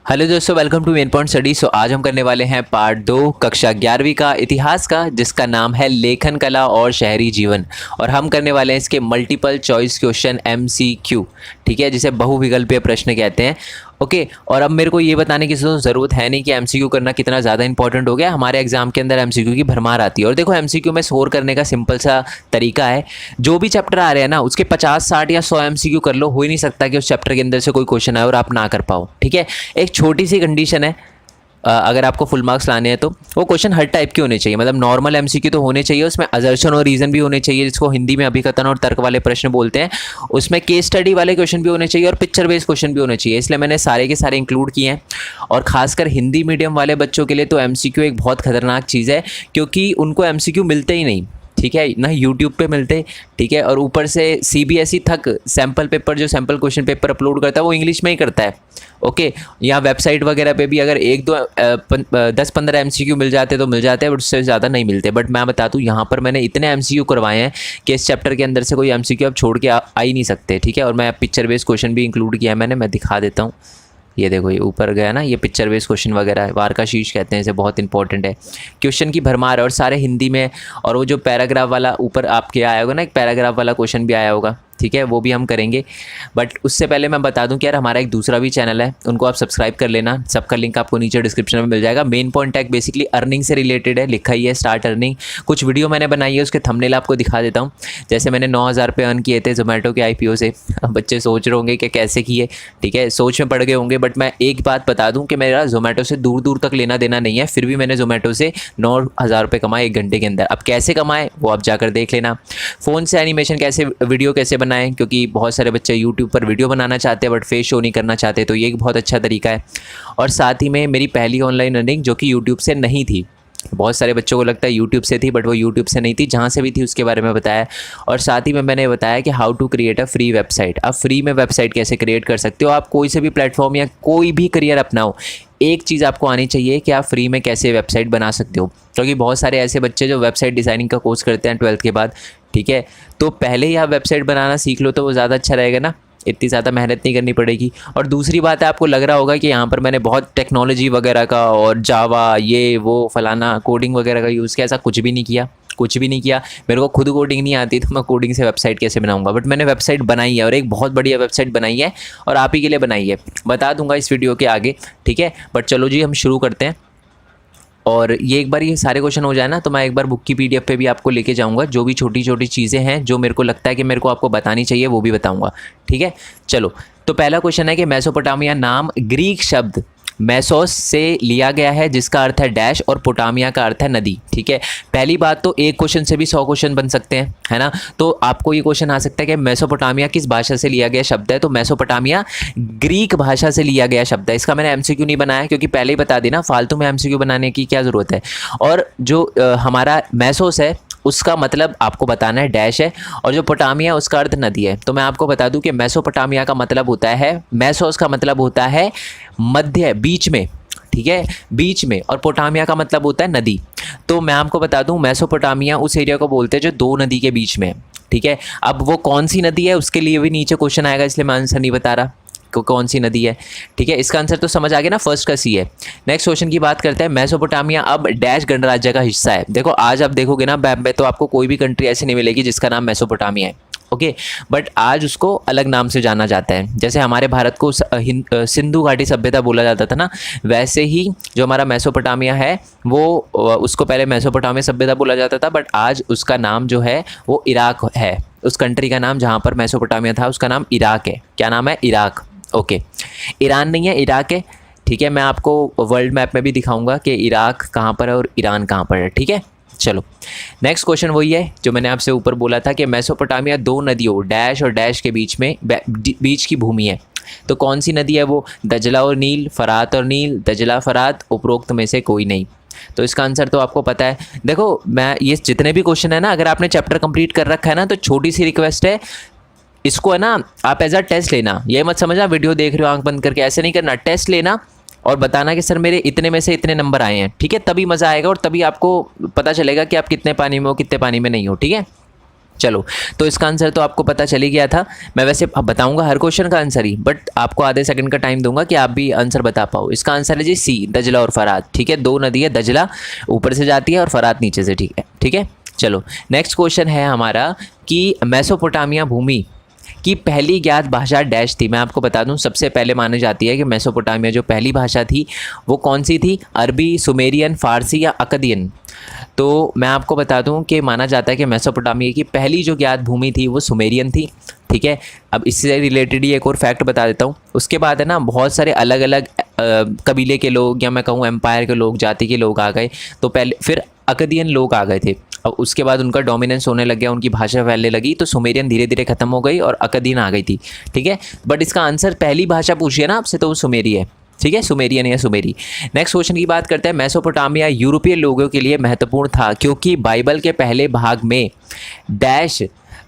Hello दोस्तों, welcome to main point study. आज हम करने वाले हैं पार्ट 2 कक्षा 11वीं का इतिहास का, जिसका नाम है लेखन कला और शहरी जीवन। और हम करने वाले हैं इसके मल्टीपल चॉइस क्वेश्चन MCQ, ठीक है, जिसे बहुविकल्पीय प्रश्न कहते हैं। ओके, और अब मेरे को ये बताने की ज़रूरत है नहीं कि MCQ करना कितना ज़्यादा इंपॉर्टेंट हो गया। हमारे एग्जाम के अंदर MCQ की भरमार आती है। और देखो, MCQ में स्कोर करने का सिंपल सा तरीका है। जो भी चैप्टर आ रहे हैं ना, उसके 50, 60 या 100 MCQ कर लो। हो ही नहीं सकता कि उस चैप्टर के अंदर से कोई क्वेश्चन आए और आप ना कर पाओ, ठीक है। एक छोटी सी कंडीशन है, अगर आपको फुल मार्क्स लाने हैं तो वो क्वेश्चन हर टाइप के होने चाहिए। मतलब नॉर्मल MCQ तो होने चाहिए, उसमें असर्शन और रीज़न भी होने चाहिए, जिसको हिंदी में अभिकथन और तर्क वाले प्रश्न बोलते हैं। उसमें केस स्टडी वाले क्वेश्चन भी होने चाहिए और पिक्चर बेस्ड क्वेश्चन भी होने चाहिए। इसलिए मैंने सारे के सारे इंक्लूड किए हैं। और खासकर हिंदी मीडियम वाले बच्चों के लिए तो MCQ एक बहुत खतरनाक चीज़ है, क्योंकि उनको MCQ मिलते ही नहीं, ठीक है ना, यूट्यूब पे मिलते, ठीक है। और ऊपर से CBSE तक सैम्पल पेपर, जो सैम्पल क्वेश्चन पेपर अपलोड करता है वो इंग्लिश में ही करता है। ओके, या वेबसाइट वगैरह पे भी अगर 10-15 MCQ मिल जाते तो मिल जाते हैं, बट उससे ज़्यादा नहीं मिलते। बट मैं बता दूँ, यहाँ पर मैंने इतने MCQ करवाए हैं कि इस चैप्टर के अंदर से कोई MCQ अब छोड़ के आ ही नहीं सकते, ठीक है। और मैं पिक्चर बेस्ड क्वेश्चन भी इंक्लूड किया है मैंने, मैं दिखा देता हूँ। ये देखो, ये ऊपर गया ना, ये पिक्चर बेस्ड क्वेश्चन वगैरह है, वार का शीर्ष कहते हैं इसे, बहुत इंपॉर्टेंट है। क्वेश्चन की भरमार है और सारे हिंदी में। और वो जो पैराग्राफ वाला ऊपर आपके आया होगा ना, एक पैराग्राफ वाला क्वेश्चन भी आया होगा, ठीक है, वो भी हम करेंगे। बट उससे पहले मैं बता दूं कि यार, हमारा एक दूसरा भी चैनल है, उनको आप सब्सक्राइब कर लेना। सबका लिंक आपको नीचे डिस्क्रिप्शन में मिल जाएगा। Main point tag basically earning से रिलेटेड है, लिखा ही है स्टार्ट अर्निंग। कुछ वीडियो मैंने बनाई है, उसके थंबनेल आपको दिखा देता हूँ। जैसे मैंने 9,000 रुपये अर्न किए थे जोमेटो के IPO से। अब बच्चे सोच रहे होंगे कि कैसे किए, ठीक है, सोच में पड़ गए होंगे। बट मैं एक बात बता दूँ कि मेरा जोमेटो से दूर दूर तक लेना देना नहीं है, फिर भी मैंने जोमेटो से 9,000 रुपये कमाए 1 घंटे के अंदर। अब कैसे कमाए वो आप जाकर देख लेना। फ़ोन से एनिमेशन कैसे, वीडियो कैसे बनाएं, क्योंकि बहुत सारे बच्चे यूट्यूब पर वीडियो बनाना चाहते हैं बट फेस शो नहीं करना चाहते, तो ये एक बहुत अच्छा तरीका है। और साथ ही में मेरी पहली ऑनलाइन अर्निंग जो कि यूट्यूब से नहीं थी, बहुत सारे बच्चों को लगता है यूट्यूब से थी, बट वो यूट्यूब से नहीं थी, जहाँ से भी थी उसके बारे में बताया। और साथ ही में मैंने बताया कि how to create a free website. आप फ्री में वेबसाइट कैसे क्रिएट कर सकते हो। आप कोई से भी प्लेटफॉर्म या कोई भी करियर अपनाओ, एक चीज़ आपको आनी चाहिए कि आप फ्री में कैसे वेबसाइट बना सकते हो। क्योंकि बहुत सारे ऐसे बच्चे जो वेबसाइट डिज़ाइनिंग का कोर्स करते हैं 12th के बाद, ठीक है, तो पहले ही आप वेबसाइट बनाना सीख लो तो वो ज़्यादा अच्छा रहेगा ना, इतनी ज़्यादा मेहनत नहीं करनी पड़ेगी। और दूसरी बात है, आपको लग रहा होगा कि यहाँ पर मैंने बहुत टेक्नोलॉजी वगैरह का और जावा ये वो फलाना कोडिंग वगैरह का यूज़ किया, ऐसा कुछ भी नहीं किया, कुछ भी नहीं किया। मेरे को खुद कोडिंग नहीं आती, तो मैं कोडिंग से वेबसाइट कैसे बनाऊंगा। बट मैंने वेबसाइट बनाई है और एक बहुत बढ़िया वेबसाइट बनाई है, और आप ही के लिए बनाई है, बता दूंगा इस वीडियो के आगे, ठीक है। बट चलो जी, हम शुरू करते हैं। और ये एक बार ये सारे क्वेश्चन हो जाए ना, तो मैं एक बार बुक की PDF पे भी आपको लेके जाऊंगा। जो भी छोटी छोटी चीज़ें हैं जो मेरे को लगता है कि मेरे को आपको बतानी चाहिए, वो भी बताऊंगा, ठीक है। चलो, तो पहला क्वेश्चन है कि मेसोपोटामिया नाम ग्रीक शब्द मेसोस से लिया गया है, जिसका अर्थ है डैश, और पोटामिया का अर्थ है नदी, ठीक है। पहली बात तो एक क्वेश्चन से भी 100 क्वेश्चन बन सकते हैं, है ना। तो आपको ये क्वेश्चन आ सकता है कि मेसोपोटामिया किस भाषा से लिया गया शब्द है। तो मेसोपोटामिया ग्रीक भाषा से लिया गया शब्द है। इसका मैंने MCQ नहीं बनाया, क्योंकि पहले ही बता देना, फालतू में MCQ बनाने की क्या ज़रूरत है। और जो हमारा मेसोस है उसका मतलब आपको बताना है डैश है, और जो पोटामिया उसका अर्थ नदी है। तो मैं आपको बता दूं कि मेसोपोटामिया का मतलब होता है, मेसोस का मतलब होता है मध्य, बीच में, ठीक है, बीच में। और पोटामिया का मतलब होता है नदी। तो मैं आपको बता दूं, मेसोपोटामिया उस एरिया को बोलते हैं जो 2 नदी के बीच में है, ठीक है। अब वो कौन सी नदी है उसके लिए भी नीचे क्वेश्चन आएगा, इसलिए मैं आंसर नहीं बता रहा कौन सी नदी है, ठीक है। इसका आंसर तो समझ आ गया ना, फर्स्ट का C है। नेक्स्ट क्वेश्चन की बात करते हैं। मेसोपोटामिया अब डैश गणराज्य का हिस्सा है। देखो, आज आप देखोगे ना मैप में, तो आपको कोई भी कंट्री ऐसी नहीं मिलेगी जिसका नाम मेसोपोटामिया है, ओके। बट आज उसको अलग नाम से जाना जाता है। जैसे हमारे भारत को सिंधु घाटी सभ्यता बोला जाता था ना, वैसे ही जो हमारा मेसोपोटामिया है वो उसको पहले मेसोपोटामिया सभ्यता बोला जाता था, बट आज उसका नाम जो है वो इराक है। उस कंट्री का नाम जहाँ पर मेसोपोटामिया था उसका नाम इराक है। क्या नाम है? Iraq, okay. ईरान नहीं है, इराक है, ठीक है। मैं आपको वर्ल्ड मैप में भी दिखाऊंगा कि इराक कहाँ पर है और ईरान कहाँ पर है, ठीक है। चलो, नेक्स्ट क्वेश्चन वही है जो मैंने आपसे ऊपर बोला था कि मेसोपोटामिया 2 नदियों डैश और डैश के बीच में बीच की भूमि है। तो कौन सी नदी है वो? दजला और नील, फरात और नील, दजला फरात, उपरोक्त में से कोई नहीं। तो इसका आंसर तो आपको पता है। देखो, मैं ये जितने भी क्वेश्चन है ना, अगर आपने चैप्टर कंप्लीट कर रखा है ना, तो छोटी सी रिक्वेस्ट है, इसको है ना आप एज अ टेस्ट लेना। ये मत समझना वीडियो देख रहे हो आंख बंद करके, ऐसे नहीं करना। टेस्ट लेना और बताना कि सर मेरे इतने में से इतने नंबर आए हैं, ठीक है। तभी मज़ा आएगा और तभी आपको पता चलेगा कि आप कितने पानी में हो, कितने पानी में नहीं हो, ठीक है। चलो, तो इसका आंसर तो आपको पता चल ही गया था। मैं वैसे अब बताऊंगा हर क्वेश्चन का आंसर ही, बट आपको आधे सेकंड का टाइम दूंगा कि आप भी आंसर बता पाओ। इसका आंसर है जी सी, दजला और फरात। ठीक है, दो नदी है, दजला ऊपर से जाती है और फरात नीचे से। ठीक है, ठीक है। चलो, नेक्स्ट क्वेश्चन है हमारा कि मेसोपोटामिया भूमि की पहली ज्ञात भाषा डैश थी। मैं आपको बता दूं, सबसे पहले मानी जाती है कि मेसोपोटामिया जो पहली भाषा थी वो कौन सी थी? अरबी, सुमेरियन, फारसी या अकदियन? तो मैं आपको बता दूं कि माना जाता है कि मेसोपोटामिया की पहली जो ज्ञात भूमि थी वो सुमेरियन थी। ठीक है, अब इससे रिलेटेड ही एक और फैक्ट बता देता हूँ। उसके बाद है ना बहुत सारे अलग अलग कबीले के लोग, या मैं कहूँ एम्पायर के लोग, जाति के लोग आ गए। तो पहले फिर अकदियन लोग आ गए थे। अब उसके बाद उनका डोमिनेंस होने लग गया, उनकी भाषा फैलने लगी, तो सुमेरियन धीरे धीरे खत्म हो गई और अकदियन आ गई थी। ठीक है, बट इसका आंसर पहली भाषा पूछिए ना आपसे तो वो सुमेरी है। ठीक है, सुमेरियन या सुमेरी। नेक्स्ट क्वेश्चन की बात करते हैं। मेसोपोटामिया यूरोपीय लोगों के लिए महत्वपूर्ण था क्योंकि बाइबल के पहले भाग में डैश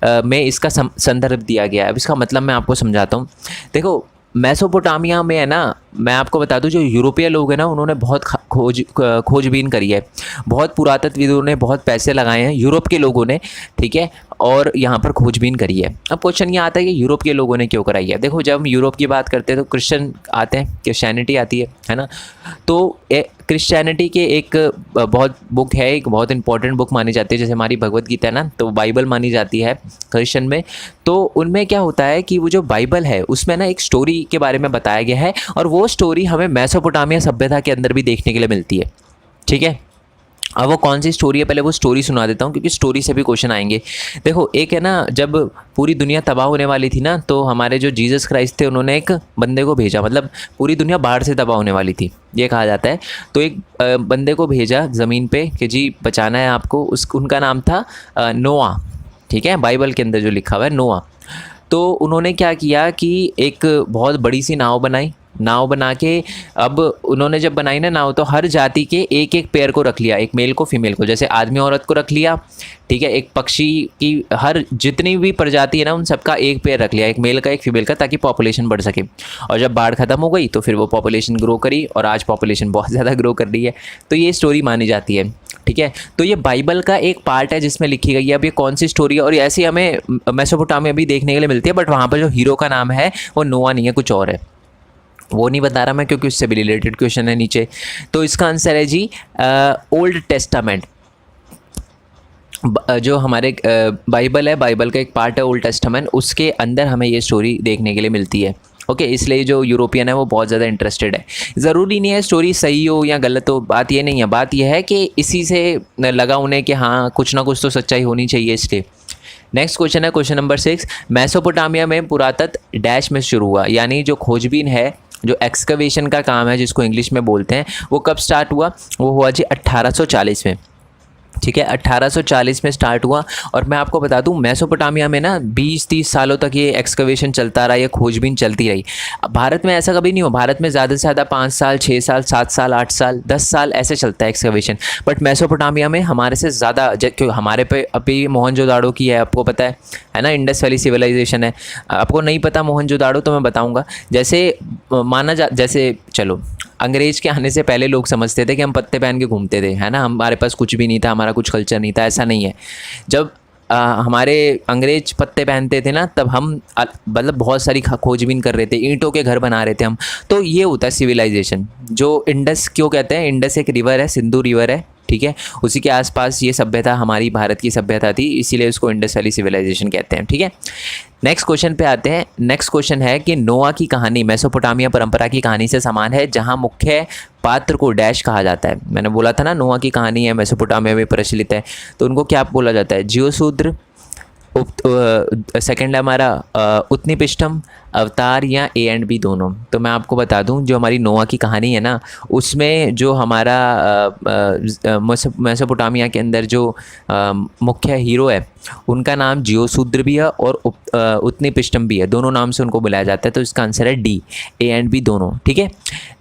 में इसका संदर्भ दिया गया है। अब इसका मतलब मैं आपको समझाता हूँ। देखो, मेसोपोटामिया में है ना, मैं आपको बता दूं जो यूरोपीय लोग हैं ना उन्होंने बहुत खोजबीन करी है, बहुत पुरातत्वविदों ने बहुत पैसे लगाए हैं यूरोप के लोगों ने। ठीक है, और यहाँ पर खोजबीन करी है। अब क्वेश्चन ये आता है कि यूरोप के लोगों ने क्यों कराई है। देखो, जब हम यूरोप की बात करते हैं तो क्रिश्चियन आते हैं, क्रिश्चियनिटी आती है ना। तो क्रिश्चियनिटी के एक बहुत बुक है, एक बहुत इंपॉर्टेंट बुक मानी जाती है, जैसे हमारी भगवत गीता है ना, तो बाइबल मानी जाती है क्रिश्चियन में। तो उनमें क्या होता है कि वो जो बाइबल है उसमें ना एक स्टोरी के बारे में बताया गया है, और वो स्टोरी हमें मेसोपोटामिया सभ्यता के अंदर भी देखने के लिए मिलती है। ठीक है, अब वो कौन सी स्टोरी है, पहले वो स्टोरी सुना देता हूँ क्योंकि स्टोरी से भी क्वेश्चन आएंगे। देखो, एक है ना, जब पूरी दुनिया तबाह होने वाली थी ना, तो हमारे जो जीसस क्राइस्ट थे उन्होंने एक बंदे को भेजा, मतलब पूरी दुनिया बाढ़ से तबाह होने वाली थी ये कहा जाता है। तो एक बंदे को भेजा ज़मीन पे कि जी बचाना है आपको। उनका नाम था नोआ। ठीक है, बाइबल के अंदर जो लिखा हुआ है नोआ। तो उन्होंने क्या किया कि एक बहुत बड़ी सी नाव बनाई। नाव बना के अब उन्होंने जब बनाई ना नाव, तो हर जाति के एक एक पेयर को रख लिया, एक मेल को फीमेल को, जैसे आदमी औरत को रख लिया। ठीक है, एक पक्षी की हर जितनी भी प्रजाति है ना उन सबका एक पेयर रख लिया, एक मेल का एक फीमेल का, ताकि पॉपुलेशन बढ़ सके। और जब बाढ़ खत्म हो गई तो फिर वो पॉपुलेशन ग्रो करी, और आज पॉपुलेशन बहुत ज़्यादा ग्रो कर रही है। तो ये स्टोरी मानी जाती है। ठीक है, तो ये बाइबल का एक पार्ट है जिसमें लिखी गई है। अब ये कौन सी स्टोरी है, और ऐसी हमें मेसोपोटामिया भी देखने के लिए मिलती है, बट वहाँ पर जो हीरो का नाम है वो नोआ नहीं है, कुछ और है। वो नहीं बता रहा मैं क्योंकि उससे भी रिलेटेड क्वेश्चन है नीचे। तो इसका आंसर है जी ओल्ड टेस्टामेंट। जो हमारे बाइबल है, बाइबल का एक पार्ट है ओल्ड टेस्टामेंट, उसके अंदर हमें ये स्टोरी देखने के लिए मिलती है। ओके, इसलिए जो यूरोपियन है वो बहुत ज़्यादा इंटरेस्टेड है। ज़रूरी नहीं है स्टोरी सही हो या गलत हो, बात ये नहीं है। बात यह है कि इसी से लगा उन्हें कि हाँ कुछ ना कुछ तो सच्चाई होनी चाहिए, इसलिए। नेक्स्ट क्वेश्चन है क्वेश्चन नंबर 6। मेसोपोटामिया में पुरातत्व डैश में शुरू हुआ, यानी जो खोजबीन है, जो एक्सकवेशन का काम है जिसको इंग्लिश में बोलते हैं, वो कब स्टार्ट हुआ? वो हुआ जी 1840 में। ठीक है, 1840 में स्टार्ट हुआ। और मैं आपको बता दूं मेसोपोटामिया में ना 20-30 सालों तक ये एक्सकवेशन चलता रहा, ये खोजबीन चलती रही। भारत में ऐसा कभी नहीं हुआ। भारत में ज़्यादा से ज़्यादा 5 साल, 6 साल, 7 साल, 8 साल, 10 साल ऐसे चलता है एक्सकवेशन। बट मेसोपोटामिया में हमारे से ज़्यादा, क्योंकि हमारे पे अभी मोहनजोदाड़ो की है, आपको पता है ना, इंडस वैली सिविलाइजेशन है। आपको नहीं पता मोहनजोदाड़ो तो मैं बताऊँगा। जैसे जैसे चलो, अंग्रेज़ के आने से पहले लोग समझते थे कि हम पत्ते पहन के घूमते थे, है ना, हमारे पास कुछ भी नहीं था, हमारा कुछ कल्चर नहीं था। ऐसा नहीं है। जब हमारे अंग्रेज पत्ते पहनते थे ना, तब हम मतलब बहुत सारी खोजबीन कर रहे थे, ईंटों के घर बना रहे थे हम। तो ये होता है सिविलाइजेशन। जो इंडस क्यों कहते हैं, इंडस एक रिवर है, सिंधु रिवर है। ठीक है, उसी के आसपास ये सभ्यता, हमारी भारत की सभ्यता थी, इसीलिए उसको इंडस वैली सिविलाइजेशन कहते हैं। ठीक है, नेक्स्ट क्वेश्चन पे आते हैं। नेक्स्ट क्वेश्चन है कि नोआ की कहानी मेसोपोटामिया परंपरा की कहानी से समान है, जहां मुख्य पात्र को डैश कहा जाता है। मैंने बोला था ना नोआ की कहानी है, मेसोपोटामिया में प्रचलित है, तो उनको क्या बोला जाता है? जियोसूद्र। सेकंड है हमारा उत्निपिष्टम, अवतार, या ए एंड बी दोनों। तो मैं आपको बता दूं, जो हमारी नोआ की कहानी है ना, उसमें जो हमारा मेसोपोटामिया के अंदर जो मुख्य हीरो है उनका नाम जियोसूद्र भी है और उत्निपिष्टम भी है, दोनों नाम से उनको बुलाया जाता है। तो इसका आंसर है डी, ए एंड बी दोनों। ठीक है,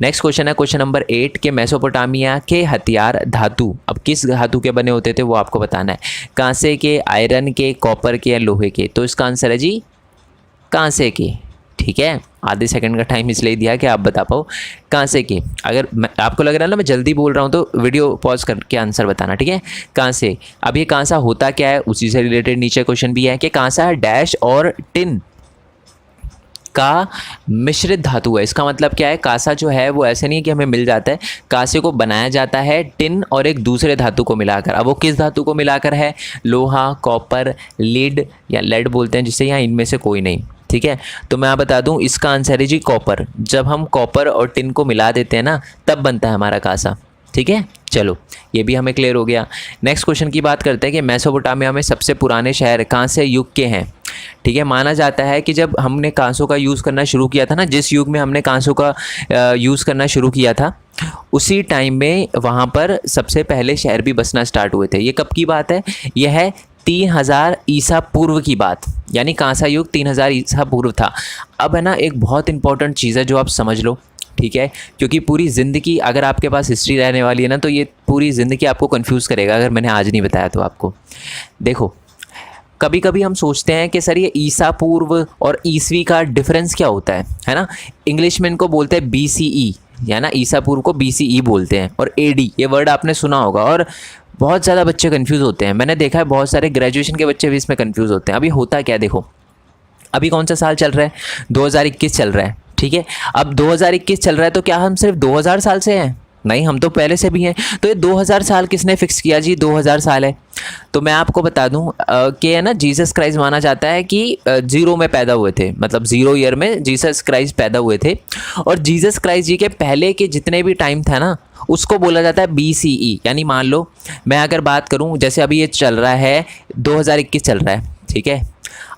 नेक्स्ट क्वेश्चन है क्वेश्चन नंबर 8 के मेसोपोटामिया के हथियार धातु, अब किस धातु के बने होते थे वो आपको बताना है। कांसे के, आयरन के, कॉपर के, या लोहे के? तो इसका आंसर है जी कांसे के। ठीक है, आधे सेकंड का टाइम इसलिए दिया कि आप बता पाओ कहाँ से के। अगर आपको लग रहा है ना मैं जल्दी बोल रहा हूँ तो वीडियो पॉज करके आंसर बताना, ठीक है। कहाँ से, अब ये कांसा होता क्या है उसी से रिलेटेड नीचे क्वेश्चन भी है कि कांसा डैश और टिन का मिश्रित धातु है। इसका मतलब क्या है, कांसा जो है वो ऐसे नहीं है कि हमें मिल जाता है, कांसे को बनाया जाता है टिन और एक दूसरे धातु को मिलाकर। अब वो किस धातु को मिलाकर है, लोहा, कॉपर, लीड या लेड बोलते हैं जिससे, यहाँ इनमें से कोई नहीं, ठीक है। तो मैं बता दूं इसका आंसर है जी कॉपर। जब हम कॉपर और टिन को मिला देते हैं ना तब बनता है हमारा कांसा, ठीक है। चलो ये भी हमें क्लियर हो गया। नेक्स्ट क्वेश्चन की बात करते हैं कि मेसोपोटामिया में सबसे पुराने शहर कांस्य युग के हैं, ठीक है। माना जाता है कि जब हमने कांसों का यूज़ करना शुरू किया था ना, जिस युग में हमने कांसों का यूज़ करना शुरू किया था उसी टाइम में वहाँ पर सबसे पहले शहर भी बसना स्टार्ट हुए थे। ये कब की बात है, यह है 3000 ईसा पूर्व की बात, यानी कांसा युग 3000 ईसा पूर्व था। अब है ना एक बहुत इंपॉर्टेंट चीज़ है जो आप समझ लो, ठीक है, क्योंकि पूरी ज़िंदगी अगर आपके पास हिस्ट्री रहने वाली है ना तो ये पूरी ज़िंदगी आपको कंफ्यूज करेगा अगर मैंने आज नहीं बताया तो आपको। देखो कभी कभी हम सोचते हैं कि सर ये ईसा पूर्व और ईसवी का डिफरेंस क्या होता है ना। इंग्लिश में इनको बोलते हैं BCE, या ना ईसा पूर्व को BCE बोलते हैं, और AD ये वर्ड आपने सुना होगा और बहुत ज़्यादा बच्चे कंफ्यूज होते हैं। मैंने देखा है बहुत सारे ग्रेजुएशन के बच्चे भी इसमें कंफ्यूज होते हैं। अभी होता क्या है, देखो अभी कौन सा साल चल रहा है, 2021 चल रहा है, ठीक है। अब 2021 चल रहा है तो क्या हम सिर्फ 2000 साल से हैं, नहीं हम तो पहले से भी हैं। तो ये 2000 साल किसने फिक्स किया जी, 2000 साल है। तो मैं आपको बता दूं कि है ना जीसस क्राइस्ट माना जाता है कि 0 में पैदा हुए थे, मतलब 0 ईयर में जीसस क्राइस्ट पैदा हुए थे। और जीसस क्राइस्ट जी के पहले के जितने भी टाइम था ना उसको बोला जाता है BCE। यानी मान लो मैं अगर बात करूं जैसे अभी ये चल रहा है 2021 चल रहा है, ठीक है।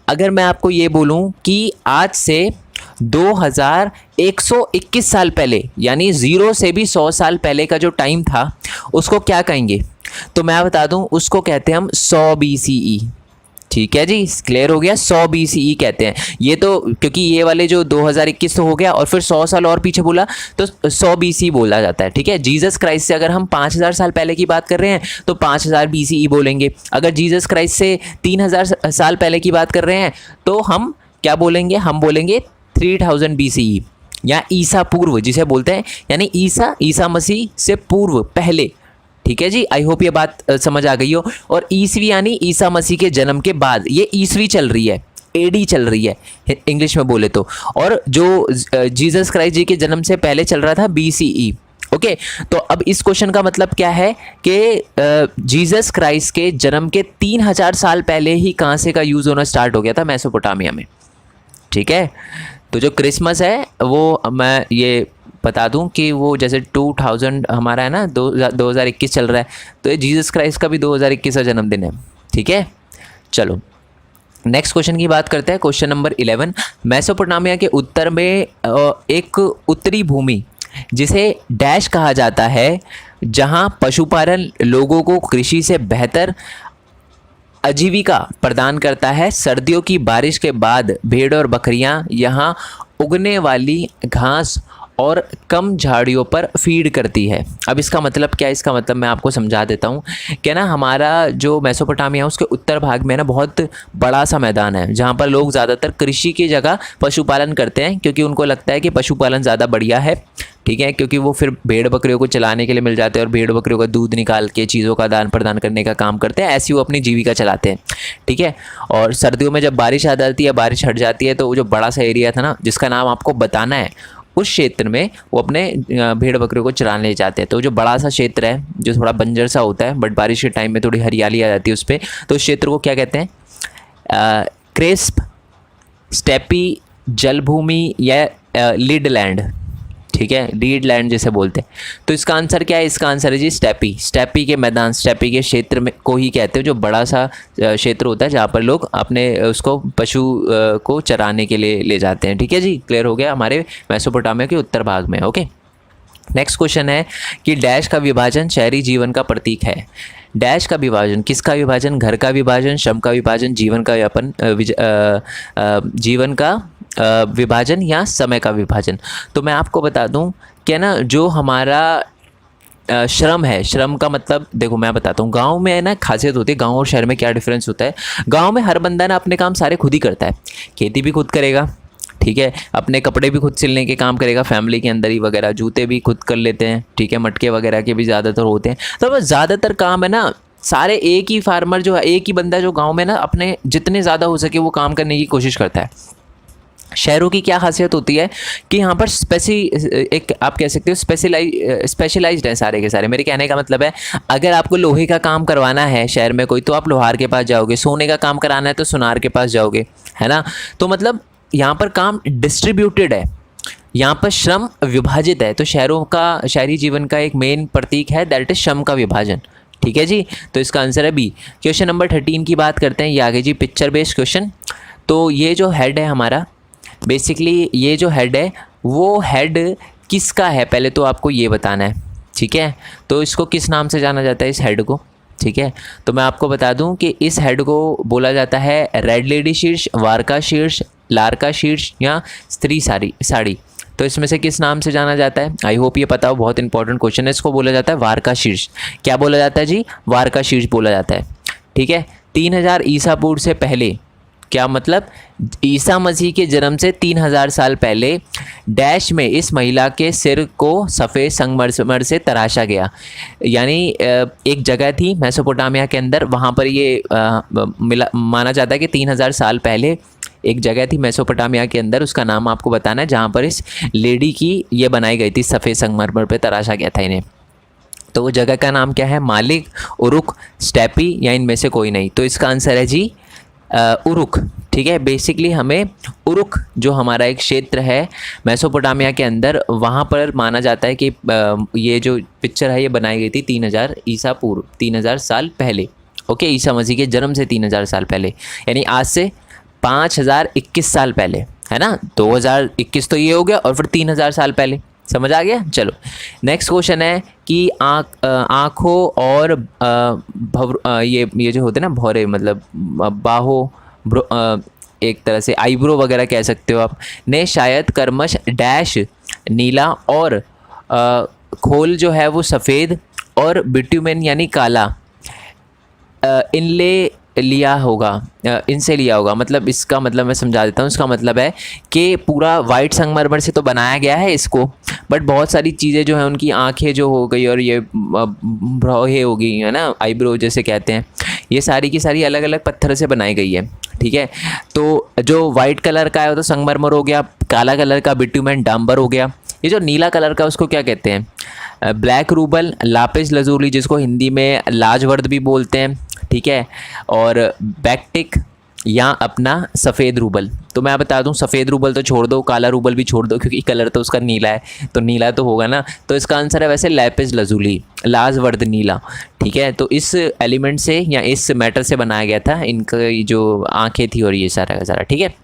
अगर मैं आपको ये बोलूं कि आज से 2121 साल पहले, यानी 0 से भी 100 साल पहले का जो टाइम था उसको क्या कहेंगे, तो मैं बता दूं उसको कहते हैं हम 100 BCE, ठीक है जी, क्लियर हो गया। 100 BCE कहते हैं ये तो, क्योंकि ये वाले जो 2021 तो हो गया और फिर 100 साल और पीछे बोला तो 100 BCE बोला जाता है, ठीक है। जीसस क्राइस्ट से अगर हम 5000 साल पहले की बात कर रहे हैं तो 5000 BCE बोलेंगे। अगर जीसस क्राइस्ट से 3000 साल पहले की बात कर रहे हैं तो हम क्या बोलेंगे, हम बोलेंगे 3000 BCE या ईसा पूर्व जिसे बोलते हैं, यानी ईसा मसीह से पूर्व, पहले, ठीक है जी। आई होप ये बात समझ आ गई हो। और ईसवी यानी ईसा मसीह के जन्म के बाद, ये ईसवी चल रही है, AD चल रही है इंग्लिश में बोले तो। और जो जीसस क्राइस्ट जी के जन्म से पहले चल रहा था BCE, ओके। तो अब इस क्वेश्चन का मतलब क्या है कि जीसस क्राइस्ट के जन्म के 3000 साल पहले ही कांसे का यूज़ होना स्टार्ट हो गया था मेसोपोटामिया में, ठीक है। तो जो क्रिसमस है वो मैं ये बता दूं कि वो जैसे 2000 हमारा है ना 2021 चल रहा है, तो ये जीसस क्राइस्ट का भी 2021 का जन्मदिन है, ठीक है। चलो नेक्स्ट क्वेश्चन की बात करते हैं, क्वेश्चन नंबर 11। मेसोपोटामिया के उत्तर में एक उत्तरी भूमि जिसे डैश कहा जाता है, जहां पशुपालन लोगों को कृषि से बेहतर आजीविका प्रदान करता है। सर्दियों की बारिश के बाद भेड़ और बकरियां यहां उगने वाली घास और कम झाड़ियों पर फीड करती है। अब इसका मतलब क्या है, इसका मतलब मैं आपको समझा देता हूँ कि ना हमारा जो मेसोपोटामिया है उसके उत्तर भाग में ना बहुत बड़ा सा मैदान है जहाँ पर लोग ज़्यादातर कृषि की जगह पशुपालन करते हैं, क्योंकि उनको लगता है कि पशुपालन ज़्यादा बढ़िया है, ठीक है। क्योंकि वो फिर भेड़ बकरियों को चलाने के लिए मिल जाते हैं और भेड़ बकरियों का दूध निकाल के चीज़ों का आदान प्रदान करने का काम करते हैं, ऐसी वो अपनी जीविका चलाते हैं, ठीक है। और सर्दियों में जब बारिश आ जाती है, बारिश हट जाती है, तो वो जो बड़ा सा एरिया था ना जिसका नाम आपको बताना है, उस क्षेत्र में वो अपने भेड़ बकरियों को चराने ले जाते हैं। तो जो बड़ा सा क्षेत्र है जो थोड़ा बंजर सा होता है बट बारिश के टाइम में थोड़ी हरियाली आ जाती है उस पर, तो उस क्षेत्र को क्या कहते हैं, क्रिस्प, स्टेपी जलभूमि या लीड लैंड, ठीक है, लीड लैंड जैसे बोलते हैं। तो इसका आंसर क्या है, इसका आंसर है जी स्टेपी। स्टेपी के मैदान, स्टेपी के क्षेत्र में को ही कहते हैं जो बड़ा सा क्षेत्र होता है जहाँ पर लोग अपने उसको पशु को चराने के लिए ले जाते हैं, ठीक है जी। क्लियर हो गया हमारे मेसोपोटामिया के उत्तर भाग में, ओके। नेक्स्ट क्वेश्चन है कि डैश का विभाजन शहरी जीवन का प्रतीक है। डैश का विभाजन, किसका विभाजन, घर का विभाजन, श्रम का विभाजन, जीवन का यापन, जीवन का विभाजन या समय का विभाजन। तो मैं आपको बता दूं कि ना जो हमारा श्रम है, श्रम का मतलब देखो मैं बताता हूँ, गांव में है ना खासियत होती है, गांव और शहर में क्या डिफरेंस होता है। गांव में हर बंदा ना अपने काम सारे खुद ही करता है, खेती भी खुद करेगा, ठीक है, अपने कपड़े भी खुद सिलने के काम करेगा फैमिली के अंदर ही वगैरह, जूते भी खुद कर लेते हैं, ठीक है, मटके वगैरह के भी ज़्यादातर होते हैं। तो बस ज़्यादातर काम है ना सारे एक ही फार्मर जो है, एक ही बंदा जो गांव में ना अपने जितने ज़्यादा हो सके वो काम करने की कोशिश करता है। शहरों की क्या खासियत होती है कि यहाँ पर एक आप कह सकते हो स्पेशलाइज्ड है सारे के सारे। मेरे कहने का मतलब है अगर आपको लोहे का काम करवाना है शहर में कोई, तो आप लोहार के पास जाओगे, सोने का काम कराना है तो सुनार के पास जाओगे, है ना। तो मतलब यहाँ पर काम डिस्ट्रीब्यूटेड है, यहाँ पर श्रम विभाजित है। तो शहरी जीवन का एक मेन प्रतीक है दैट इज श्रम का विभाजन, ठीक है जी। तो इसका आंसर है बी। क्वेश्चन नंबर 13 की बात करते हैं, ये आगे जी पिक्चर बेस्ड क्वेश्चन। तो ये जो हेड है हमारा, बेसिकली ये जो हेड है वो हेड किसका है पहले तो आपको ये बताना है, ठीक है। तो इसको किस नाम से जाना जाता है इस हेड को, ठीक है। तो मैं आपको बता दूं कि इस हेड को बोला जाता है रेड लेडी शीर्ष, वारका शीर्ष, लारका शीर्ष या स्त्री साड़ी। तो इसमें से किस नाम से जाना जाता है, आई होप ये पता हो, बहुत इंपॉर्टेंट क्वेश्चन है। इसको बोला जाता है वारका शीर्ष। क्या बोला जाता है जी, वारका शीर्ष बोला जाता है, ठीक है। 3000 ईसा पूर्व से पहले, क्या मतलब ईसा मसीह के जन्म से 3000 साल पहले डैश में इस महिला के सिर को सफ़ेद संगमरमर से तराशा गया। यानी एक जगह थी मेसोपोटामिया के अंदर, वहाँ पर ये माना जाता है कि 3000 साल पहले एक जगह थी मेसोपोटामिया के अंदर, उसका नाम आपको बताना है, जहाँ पर इस लेडी की ये बनाई गई थी, सफ़ेद संगमरमर पे तराशा गया था इन्हें। तो वो जगह का नाम क्या है, मालिक, उरुक, स्टेपी या इनमें से कोई नहीं। तो इसका आंसर है जी उरुक, ठीक है। बेसिकली हमें उरुक जो हमारा एक क्षेत्र है मेसोपोटामिया के अंदर, वहाँ पर माना जाता है कि ये जो पिक्चर है ये बनाई गई थी 3000 ईसा पूर्व, 3000 साल पहले, ओके, ईसा मसीह के जन्म से 3000 साल पहले, यानी आज से 5021 साल पहले, है ना। 2021 तो ये हो गया और फिर 3000 साल पहले, समझ आ गया। चलो नेक्स्ट क्वेश्चन है कि आँखों और ये जो होते हैं ना भौरे, मतलब बाहों, एक तरह से आईब्रो वगैरह कह सकते हो आप, ने शायद कर्मश डैश नीला और खोल जो है वो सफ़ेद और बिट्यूमेन यानी काला इनसे लिया होगा। मतलब इसका मतलब मैं समझा देता हूँ। इसका मतलब है कि पूरा वाइट संगमरमर से तो बनाया गया है इसको, बट बहुत सारी चीज़ें जो हैं उनकी आंखें जो हो गई और ये भौहें हो गई, है ना, आईब्रो जैसे कहते हैं, ये सारी की सारी अलग अलग पत्थर से बनाई गई है, ठीक है। तो जो वाइट कलर का है वो तो संगमरमर हो गया, काला कलर का बिट्यूमेन डांबर हो गया, ये जो नीला कलर का उसको क्या कहते हैं, ब्लैक रूबल, लापिस लजूली जिसको हिंदी में लाजवर्द भी बोलते हैं, ठीक है, और बैक्टिक या अपना सफ़ेद रूबल। तो मैं बता दूं सफ़ेद रूबल तो छोड़ दो, काला रूबल भी छोड़ दो, क्योंकि कलर तो उसका नीला है, तो नीला तो होगा ना। तो इसका आंसर है वैसे लैपिस लजूली, लाजवर्द नीला, ठीक है। तो इस एलिमेंट से या इस मैटर से बनाया गया था इनका जो आँखें थी और ये सारा का सारा, ठीक है।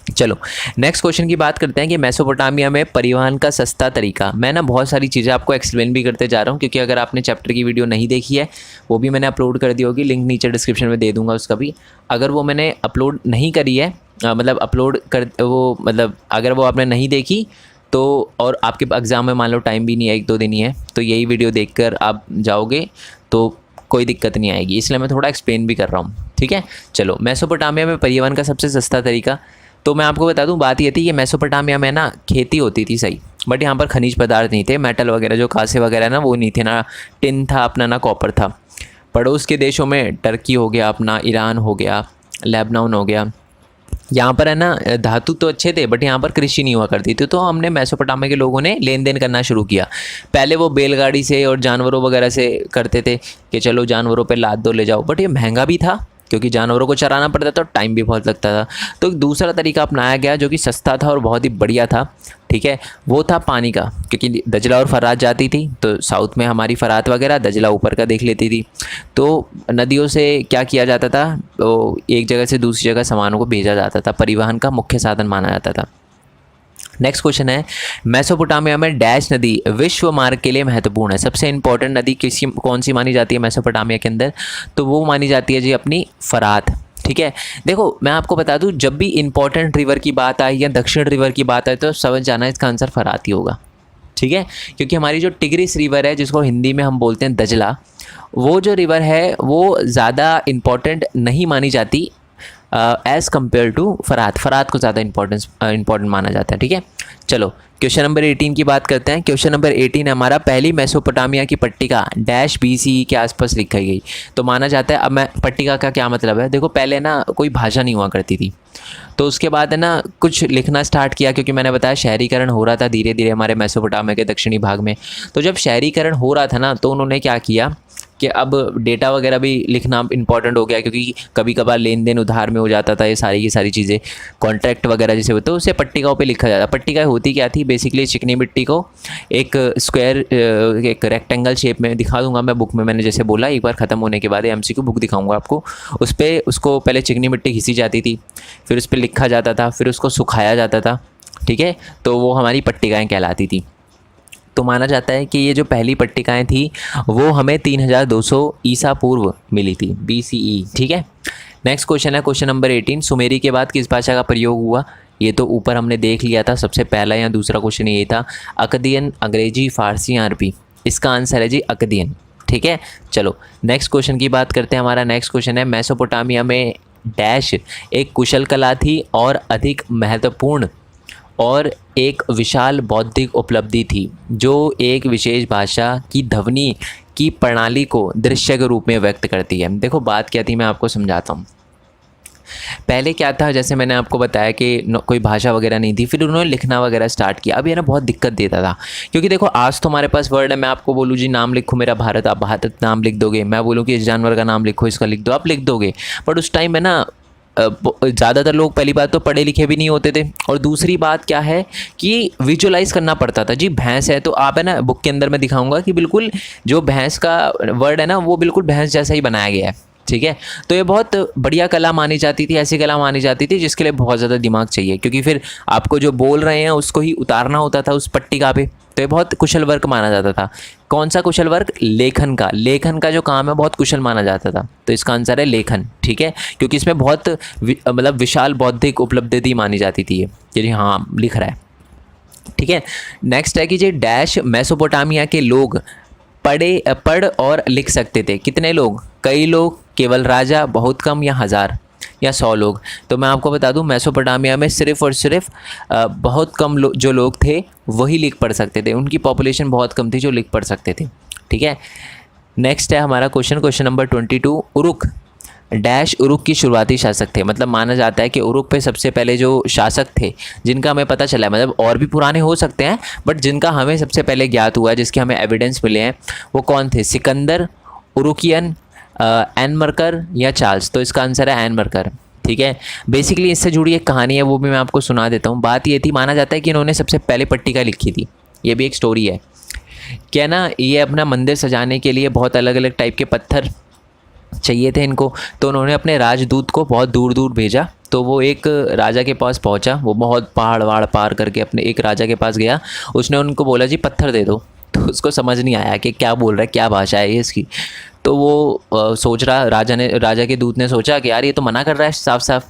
चलो नेक्स्ट क्वेश्चन की बात करते हैं कि मेसोपोटामिया में परिवहन का सस्ता तरीका। मैं ना बहुत सारी चीज़ें आपको एक्सप्लेन भी करते जा रहा हूँ, क्योंकि अगर आपने चैप्टर की वीडियो नहीं देखी है वो भी मैंने अपलोड कर दी होगी, लिंक नीचे डिस्क्रिप्शन में दे दूँगा उसका भी। अगर वो मैंने अपलोड नहीं करी है, मतलब अगर वो आपने नहीं देखी तो, और आपके एग्ज़ाम में मान लो टाइम भी नहीं है, 1-2 दिन ही है, तो यही वीडियो देखकर आप जाओगे तो कोई दिक्कत नहीं आएगी, इसलिए मैं थोड़ा एक्सप्लेन भी कर रहा हूँ, ठीक है। चलो मेसोपोटामिया में परिवहन का सबसे सस्ता तरीका, तो मैं आपको बता दूं बात ये थी कि मेसोपोटामिया में ना खेती होती थी सही, बट यहाँ पर खनिज पदार्थ नहीं थे, मेटल वगैरह जो कांसे वगैरह ना वो नहीं थे, ना टिन था अपना, ना कॉपर था। पड़ोस के देशों में टर्की हो गया अपना, ईरान हो गया, लेबनान हो गया, यहाँ पर है ना धातु तो अच्छे थे बट यहाँ पर कृषि नहीं हुआ करती थी। तो हमने मेसोपोटामिया के लोगों ने लेन देन करना शुरू किया। पहले वो बैलगाड़ी से और जानवरों वगैरह से करते थे कि चलो जानवरों पे लाद दो ले जाओ, बट ये महंगा भी था क्योंकि जानवरों को चराना पड़ता था, टाइम भी बहुत लगता था। तो एक दूसरा तरीका अपनाया गया जो कि सस्ता था और बहुत ही बढ़िया था, ठीक है, वो था पानी का, क्योंकि दजला और फरात जाती थी, तो साउथ में हमारी फरात वगैरह, दजला ऊपर का देख लेती थी। तो नदियों से क्या किया जाता था, तो एक जगह से दूसरी जगह सामानों को भेजा जाता था, परिवहन का मुख्य साधन माना जाता था। नेक्स्ट क्वेश्चन है मेसोपोटामिया में डैश नदी विश्व मार्ग के लिए महत्वपूर्ण है। सबसे इंपॉर्टेंट नदी कौन सी मानी जाती है मेसोपोटामिया के अंदर, तो वो मानी जाती है जी अपनी फरात, ठीक है। देखो मैं आपको बता दूं जब भी इंपॉर्टेंट रिवर की बात आई या दक्षिण रिवर की बात आई तो समझ जाना इसका आंसर फरात ही होगा, ठीक है। क्योंकि हमारी जो टिग्रिस रिवर है जिसको हिंदी में हम बोलते हैं दजला, वो जो रिवर है वो ज़्यादा इम्पॉर्टेंट नहीं मानी जाती as compare to Furat. Furat को ज़्यादा इंपॉर्टेंट माना जाता है। ठीक है, चलो क्वेश्चन नंबर 18 की बात करते हैं। क्वेश्चन नंबर 18 हमारा, पहली मेसोपोटामिया की पट्टिका डैश BCE के आसपास लिखी गई। तो माना जाता है, अब मैं पट्टिका का क्या मतलब है, देखो पहले ना कोई भाषा नहीं हुआ करती थी, तो उसके बाद है ना कुछ लिखना स्टार्ट किया, क्योंकि मैंने बताया शहरीकरण हो रहा था धीरे धीरे हमारे मेसोपोटामिया के दक्षिणी भाग में। तो जब शहरीकरण हो रहा था ना, तो उन्होंने क्या किया कि अब डेटा वगैरह भी लिखना इंपॉर्टेंट हो गया, क्योंकि कभी कभार लेन देन उधार में हो जाता था, ये सारी की सारी चीज़ें, कॉन्ट्रैक्ट वगैरह जैसे होते, उसे पट्टिकाओं पे लिखा जाता। पट्टिका होती क्या थी, बेसिकली चिकनी मिट्टी को एक स्क्वायर, एक रेक्टेंगल शेप में दिखा दूंगा मैं बुक में, मैंने जैसे बोला, एक बार ख़त्म होने के बाद MCQ बुक दिखाऊंगा आपको। उस पर उसको पहले चिकनी मिट्टी घिसी जाती थी, फिर उस पर लिखा जाता था, फिर उसको सुखाया जाता था। ठीक है, तो वो हमारी पट्टिकाएँ कहलाती थी। तो माना जाता है कि ये जो पहली पट्टिकाएं थी वो हमें 3200 ईसा पूर्व मिली थी, BCE। ठीक है, नेक्स्ट क्वेश्चन है क्वेश्चन नंबर 18, सुमेरी के बाद किस भाषा का प्रयोग हुआ। ये तो ऊपर हमने देख लिया था, सबसे पहला या दूसरा क्वेश्चन ये था, अकदियन, अंग्रेजी, फारसी, अरबी। इसका आंसर है जी अकदियन। ठीक है, चलो नेक्स्ट क्वेश्चन की बात करते हैं। हमारा नेक्स्ट क्वेश्चन है, मेसोपोटामिया में डैश एक कुशल कला थी और अधिक महत्वपूर्ण और एक विशाल बौद्धिक उपलब्धि थी, जो एक विशेष भाषा की ध्वनि की प्रणाली को दृश्य के रूप में व्यक्त करती है। देखो बात क्या थी, मैं आपको समझाता हूँ। पहले क्या था, जैसे मैंने आपको बताया कि कोई भाषा वगैरह नहीं थी, फिर उन्होंने लिखना वगैरह स्टार्ट किया। अब ये ना बहुत दिक्कत देता था, क्योंकि देखो आज तो हमारे पास वर्ड है, मैं आपको बोलूँ जी नाम लिखो मेरा भारत, आप भारत नाम लिख दोगे, मैं बोलूँ कि इस जानवर का नाम लिखो, इसका लिख दो, आप लिख दोगे। बट उस टाइम में ना ज़्यादातर लोग पहली बात तो पढ़े लिखे भी नहीं होते थे, और दूसरी बात क्या है कि विजुअलाइज करना पड़ता था। जी भैंस है तो आप है ना, बुक के अंदर मैं दिखाऊंगा कि बिल्कुल जो भैंस का वर्ड है ना वो बिल्कुल भैंस जैसा ही बनाया गया है। ठीक है, तो ये बहुत बढ़िया कला मानी जाती थी, ऐसी कला मानी जाती थी जिसके लिए बहुत ज़्यादा दिमाग चाहिए, क्योंकि फिर आपको जो बोल रहे हैं उसको ही उतारना होता था उस पट्टिका पे। तो ये बहुत कुशल वर्क माना जाता था। कौन सा कुशल वर्क, लेखन का। लेखन का जो काम है बहुत कुशल माना जाता था, तो इसका आंसर है लेखन। ठीक है, क्योंकि इसमें बहुत मतलब विशाल बौद्धिक उपलब्धि मानी जाती थी ये जी हाँ लिख रहा है। ठीक है, नेक्स्ट है कि जो डैश मेसोपोटामिया के लोग पढ़ और लिख सकते थे। कितने लोग, कई लोग, केवल राजा, बहुत कम, या 1000 या 100 लोग। तो मैं आपको बता दूं मेसोपोटामिया में सिर्फ और सिर्फ बहुत कम जो लोग थे वही लिख पढ़ सकते थे, उनकी पॉपुलेशन बहुत कम थी जो लिख पढ़ सकते थे। ठीक है, नेक्स्ट है हमारा question number 22, Uruk dash Uruk की शुरुआती शासक थे। मतलब माना जाता है कि उरुक पे सबसे पहले जो शासक थे जिनका हमें पता चला है, मतलब और भी पुराने हो सकते हैं बट जिनका हमें सबसे पहले ज्ञात हुआ है, जिसके हमें एविडेंस मिले हैं, वो कौन थे, सिकंदर, उरुकियन, एनमरकर या चार्ल्स। तो इसका आंसर है एनमरकर। ठीक है, बेसिकली इससे जुड़ी एक कहानी है, वो भी मैं आपको सुना देता हूँ। बात ये थी, माना जाता है कि इन्होंने सबसे पहले पट्टिका लिखी थी, ये भी एक स्टोरी है। क्या ना, ये अपना मंदिर सजाने के लिए बहुत अलग अलग टाइप के पत्थर चाहिए थे इनको, तो उन्होंने अपने राजदूत को बहुत दूर दूर भेजा। तो वो एक राजा के पास पहुंचा, वो बहुत पहाड़ वहाड़ पार करके अपने एक राजा के पास गया, उसने उनको बोला जी पत्थर दे दो। तो उसको समझ नहीं आया कि क्या बोल रहा है, क्या भाषा है ये इसकी। तो वो सोच रहा, राजा के दूत ने सोचा कि यार ये तो मना कर रहा है साफ साफ,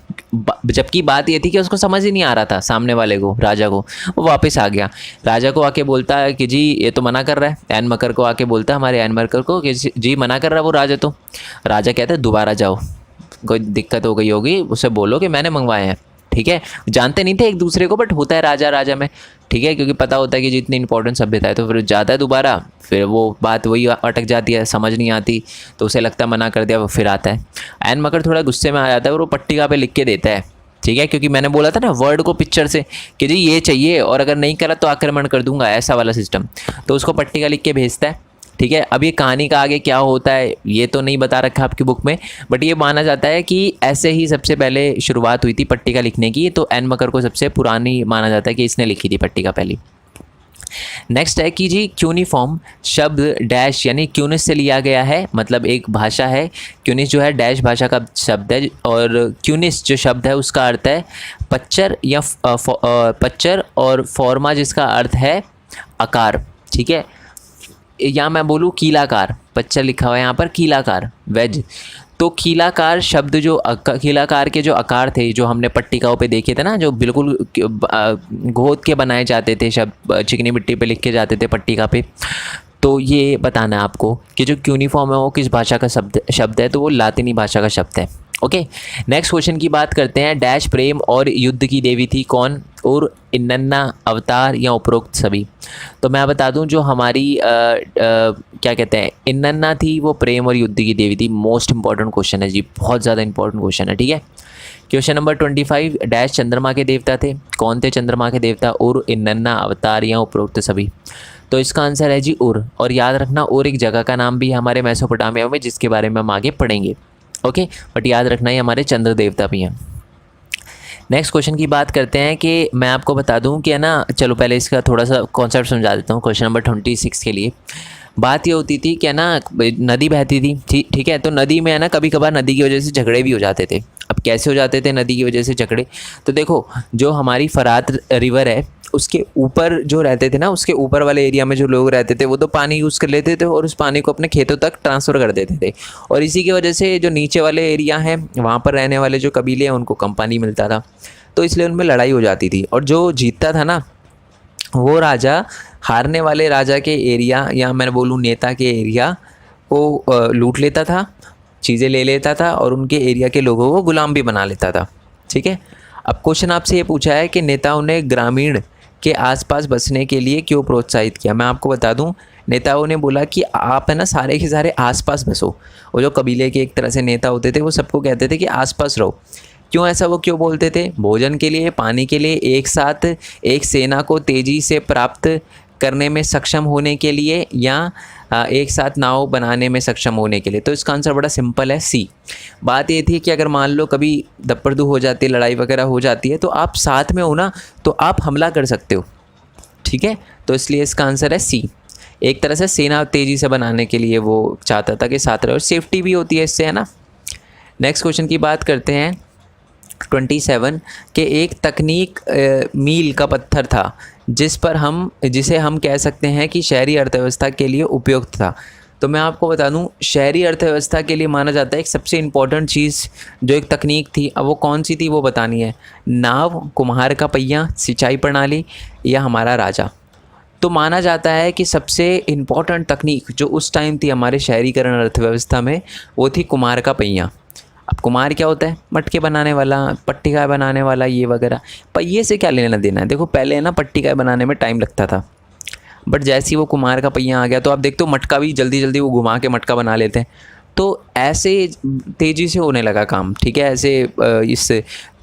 जबकि बात ये थी कि उसको समझ ही नहीं आ रहा था सामने वाले को, राजा को। वो वापस आ गया, राजा को आके बोलता है कि जी ये तो मना कर रहा है। एन मकर को आके बोलता है, हमारे एन मकर को, कि जी मना कर रहा है वो राजा। तो राजा कहता है दोबारा जाओ, कोई दिक्कत हो गई होगी, उसे बोलो कि मैंने मंगवाए हैं। ठीक है, जानते नहीं थे एक दूसरे को, बट होता है राजा राजा में। ठीक है, क्योंकि पता होता है कि जितनी इंपॉर्टेंट सभ्यता है, तो फिर जाता है दोबारा, फिर वो बात वही अटक जाती है, समझ नहीं आती, तो उसे लगता है मना कर दिया, वो फिर आता है। एन मकर थोड़ा गुस्से में आ जाता है और वो पट्टिका पे लिख के देता है। ठीक है, क्योंकि मैंने बोला था ना वर्ड को पिक्चर से कि जी ये चाहिए और अगर नहीं करा तो आक्रमण कर दूंगा, ऐसा वाला सिस्टम। तो उसको पट्टिका लिख के भेजता है। ठीक है, अब ये कहानी का आगे क्या होता है ये तो नहीं बता रखा आपकी बुक में, बट ये माना जाता है कि ऐसे ही सबसे पहले शुरुआत हुई थी पट्टिका लिखने की। तो एन मकर को सबसे पुरानी माना जाता है कि इसने लिखी थी पट्टिका पहली। नेक्स्ट है कि जी क्यूनिफॉर्म शब्द डैश यानी क्यूनिस से लिया गया है। मतलब एक भाषा है, क्यूनिस जो है डैश भाषा का शब्द है, और क्यूनिस जो शब्द है उसका अर्थ है पच्चर या पच्चर, और फॉर्मा जिसका अर्थ है आकार। ठीक है, या मैं बोलूँ कीलाकार, पच्चर लिखा हुआ है यहाँ पर, कीलाकार वेज। तो कीलाकार शब्द जो कीलाकार के जो आकार थे जो हमने पट्टिकाओं पे देखे थे ना, जो बिल्कुल गोद के बनाए जाते थे शब्द, चिकनी मिट्टी पे लिखे जाते थे पट्टिका पे। तो ये बताना है आपको कि जो क्यूनिफॉर्म है वो किस भाषा का शब्द है, तो वो लातिनी भाषा का शब्द है। ओके, नेक्स्ट क्वेश्चन की बात करते हैं। डैश प्रेम और युद्ध की देवी थी कौन? और इन्नन्ना, अवतार या उपरोक्त सभी? तो मैं बता दूं, जो हमारी क्या कहते हैं, इन्नन्ना थी, वो प्रेम और युद्ध की देवी थी। मोस्ट इंपॉर्टेंट क्वेश्चन है जी, बहुत ज़्यादा इंपॉर्टेंट क्वेश्चन है, ठीक है। क्वेश्चन नंबर 25, डैश चंद्रमा के देवता थे, कौन थे चंद्रमा के देवता? और, इन्नन्ना, अवतार या उपरोक्त सभी? तो इसका आंसर है जी उर। और याद रखना, और एक जगह का नाम भी है हमारे मेसोपोटामिया में, जिसके बारे में हम आगे पढ़ेंगे। ओके, बट याद रखना ये हमारे चंद्र देवता भी हैं। नेक्स्ट क्वेश्चन की बात करते हैं कि मैं आपको बता दूं कि है ना, चलो पहले इसका थोड़ा सा कॉन्सेप्ट समझा देता हूँ। क्वेश्चन नंबर 26 के लिए बात ये होती थी कि है ना, नदी बहती थी, ठीक है। तो नदी में है ना, कभी कभार नदी की वजह से झगड़े भी हो जाते थे। अब कैसे हो जाते थे नदी की वजह से झगड़े? तो देखो, जो हमारी फरात रिवर है, उसके ऊपर जो रहते थे ना, उसके ऊपर वाले एरिया में जो लोग रहते थे, वो तो पानी यूज़ कर लेते थे और उस पानी को अपने खेतों तक ट्रांसफ़र कर देते थे। और इसी की वजह से जो नीचे वाले एरिया हैं, वहाँ पर रहने वाले जो कबीले हैं, उनको कम पानी मिलता था, तो इसलिए उनमें लड़ाई हो जाती थी। और जो जीतता था ना, वो राजा हारने वाले राजा के एरिया, या मैं बोलूँ नेता के एरिया को लूट लेता था, चीज़ें ले लेता था, और उनके एरिया के लोगों को गुलाम भी बना लेता था, ठीक है। अब क्वेश्चन आपसे ये पूछा है कि नेताओं ने ग्रामीण के आसपास बसने के लिए क्यों प्रोत्साहित किया? मैं आपको बता दूं, नेताओं ने बोला कि आप है ना, सारे के सारे आसपास बसो। और जो कबीले के एक तरह से नेता होते थे, वो सबको कहते थे कि आसपास रहो। क्यों ऐसा वो क्यों बोलते थे? भोजन के लिए, पानी के लिए, एक साथ एक सेना को तेज़ी से प्राप्त करने में सक्षम होने के लिए, या एक साथ नाव बनाने में सक्षम होने के लिए? तो इसका आंसर बड़ा सिंपल है, सी। बात ये थी कि अगर मान लो कभी दप्परदू हो जाती है, लड़ाई वगैरह हो जाती है, तो आप साथ में हो ना, तो आप हमला कर सकते हो, ठीक है। तो इसलिए इसका आंसर है सी। एक तरह से सेना तेज़ी से बनाने के लिए वो चाहता था कि साथ रहे, और सेफ्टी भी होती है इससे, है ना। नेक्स्ट क्वेश्चन की बात करते हैं 27 के एक तकनीक मील का पत्थर था जिसे हम कह सकते हैं कि शहरी अर्थव्यवस्था के लिए उपयुक्त था। तो मैं आपको बता दूं, शहरी अर्थव्यवस्था के लिए माना जाता है एक सबसे इम्पॉर्टेंट चीज़ जो एक तकनीक थी, अब वो कौन सी थी वो बतानी है। नाव, कुम्हार का पहिया, सिंचाई प्रणाली, या हमारा राजा? तो माना जाता है कि सबसे इम्पॉर्टेंट तकनीक जो उस टाइम थी हमारे शहरीकरण अर्थव्यवस्था में, वो थी कुम्हार का पहिया। अब कुम्हार क्या होता है? मटके बनाने वाला, पट्टिकाएँ बनाने वाला, ये वगैरह। पहिए से क्या लेना देना है? देखो, पहले है ना, पट्टिकाएँ बनाने में टाइम लगता था, बट जैसे ही वो कुम्हार का पहिया आ गया, तो आप देखते हो मटका भी जल्दी जल्दी वो घुमा के मटका बना लेते हैं। तो ऐसे तेज़ी से होने लगा काम, ठीक है। ऐसे इस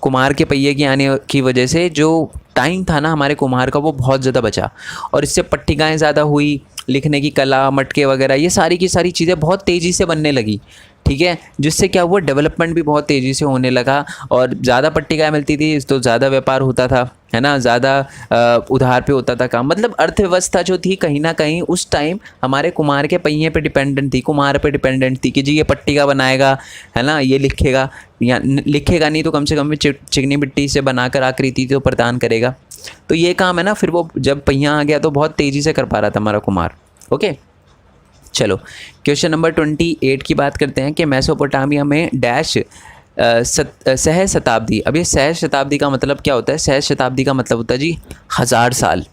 कुम्हार के पहिए की आने की वजह से जो टाइम था ना हमारे कुम्हार का, वो बहुत ज़्यादा बचा, और इससे पट्टिकाएँ ज़्यादा हुई, लिखने की कला, मटके वगैरह, ये सारी की सारी चीज़ें बहुत तेज़ी से बनने लगी, ठीक है। जिससे क्या हुआ, डेवलपमेंट भी बहुत तेज़ी से होने लगा, और ज़्यादा पट्टिकाएँ मिलती थी तो ज़्यादा व्यापार होता था, है ना, ज़्यादा उधार पे होता था काम। मतलब अर्थव्यवस्था जो थी कहीं ना कहीं उस टाइम हमारे कुम्हार के पहिए पे डिपेंडेंट थी, कुम्हार पे डिपेंडेंट थी कि जी ये पट्टिका बनाएगा, है ना, ये लिखेगा, या लिखेगा नहीं तो कम से कम चिकनी मिट्टी से बनाकर आकृति तो प्रदान करेगा। तो ये काम है ना, फिर वो जब पहिया आ गया तो बहुत तेज़ी से कर पा रहा था हमारा कुम्हार। ओके, चलो क्वेश्चन नंबर 28 की बात करते हैं कि मेसोपोटामिया में डैश सह शताब्दी। अब ये सह शताब्दी का मतलब क्या होता है? सह शताब्दी का मतलब होता है जी 1000 साल,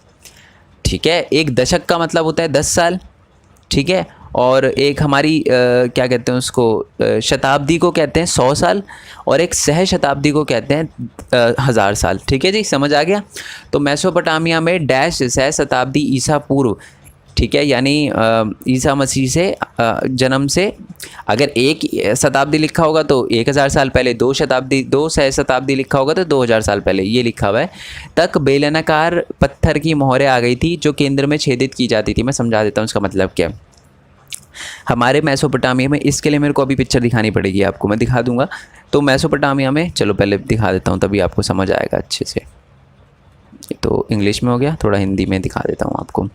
ठीक है। एक दशक का मतलब होता है 10 साल, ठीक है। और एक हमारी क्या कहते हैं उसको, शताब्दी को कहते हैं 100 साल, और एक सह शताब्दी को कहते हैं 1000 साल, ठीक है जी, समझ आ गया। तो मेसोपोटामिया में डैश सह शताब्दी ईसा पूर्व, ठीक है, यानी ईसा मसीह से जन्म से अगर एक शताब्दी लिखा होगा तो 1000 साल पहले, दो सह शताब्दी लिखा होगा तो 2000 साल पहले, ये लिखा हुआ है, तक बेलनाकार पत्थर की मोहरें आ गई थी जो केंद्र में छेदित की जाती थी। मैं समझा देता हूँ इसका मतलब क्या है। हमारे मेसोपोटामिया में, इसके लिए मेरे को अभी पिक्चर दिखानी पड़ेगी आपको, मैं दिखा दूंगा। तो मेसोपोटामिया में, चलो पहले दिखा देता हूँ तभी आपको समझ आएगा अच्छे से। तो इंग्लिश में हो गया, थोड़ा हिंदी में दिखा देता हूँ आपको।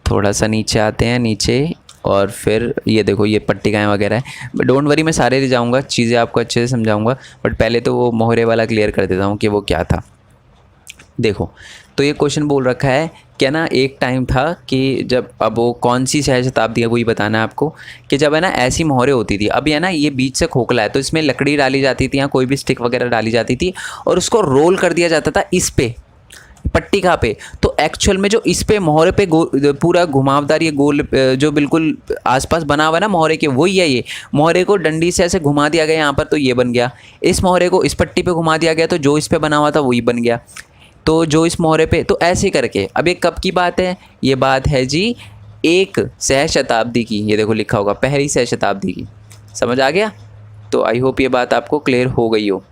थोड़ा सा नीचे आते हैं, नीचे, और फिर ये देखो ये पट्टिकाएँ वगैरह है। डोंट वरी, मैं सारे ले जाऊँगा, चीज़ें आपको अच्छे से समझाऊँगा, बट पहले तो वो मोहरे वाला क्लियर कर देता हूँ कि वो क्या था। देखो, तो ये क्वेश्चन बोल रखा है क्या ना, एक टाइम था कि जब, अब वो कौन सी सह शताब्दी है वही बताना है आपको, कि जब है ना ऐसी मोहरें होती थी। अभी है ना ये बीच से खोखला है, तो इसमें लकड़ी डाली जाती थी या कोई भी स्टिक वगैरह डाली जाती थी, और उसको रोल कर दिया जाता था इस पे, पट्टी कहाँ पे, तो एक्चुअल में जो इस पे मोहरे पे पूरा घुमावदार ये गोल जो बिल्कुल आसपास बना हुआ है ना मोहरे के, वही है ये। मोहरे को डंडी से ऐसे घुमा दिया गया यहाँ पर, तो ये बन गया। इस मोहरे को इस पट्टी पे घुमा दिया गया, तो जो इस पे बना हुआ था वही बन गया। तो जो इस मोहरे पे, तो ऐसे करके। अब ये कब की बात है, ये बात है जी 1 सहस्राब्दी की। ये देखो लिखा होगा पहली सहस्राब्दी की। समझ आ गया? तो आई होप ये बात आपको क्लियर हो गई हो।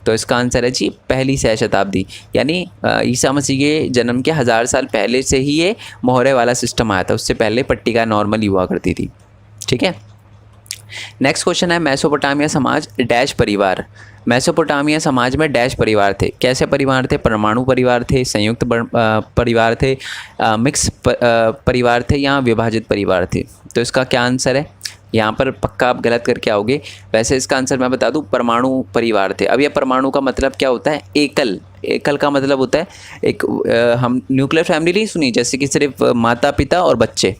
तो इसका आंसर है जी पहली सहस्राब्दी, यानी ईसा मसीह के जन्म के 1000 साल पहले से ही ये मोहरे वाला सिस्टम आया था। उससे पहले पट्टिका नॉर्मल हुआ करती थी। ठीक है, नेक्स्ट क्वेश्चन है मेसोपोटामिया समाज डैश परिवार। मेसोपोटामिया समाज में डैश परिवार थे। कैसे परिवार थे? परमाणु परिवार थे, संयुक्त परिवार थे, मिक्स परिवार थे, या विभाजित परिवार थे। तो इसका क्या आंसर है? यहाँ पर पक्का आप गलत करके आओगे। वैसे इसका आंसर मैं बता दूं, परमाणु परिवार थे। अब ये परमाणु का मतलब क्या होता है? एकल। एकल का मतलब होता है एक हम न्यूक्लियर फैमिली नहीं सुनी, जैसे कि सिर्फ माता पिता और बच्चे।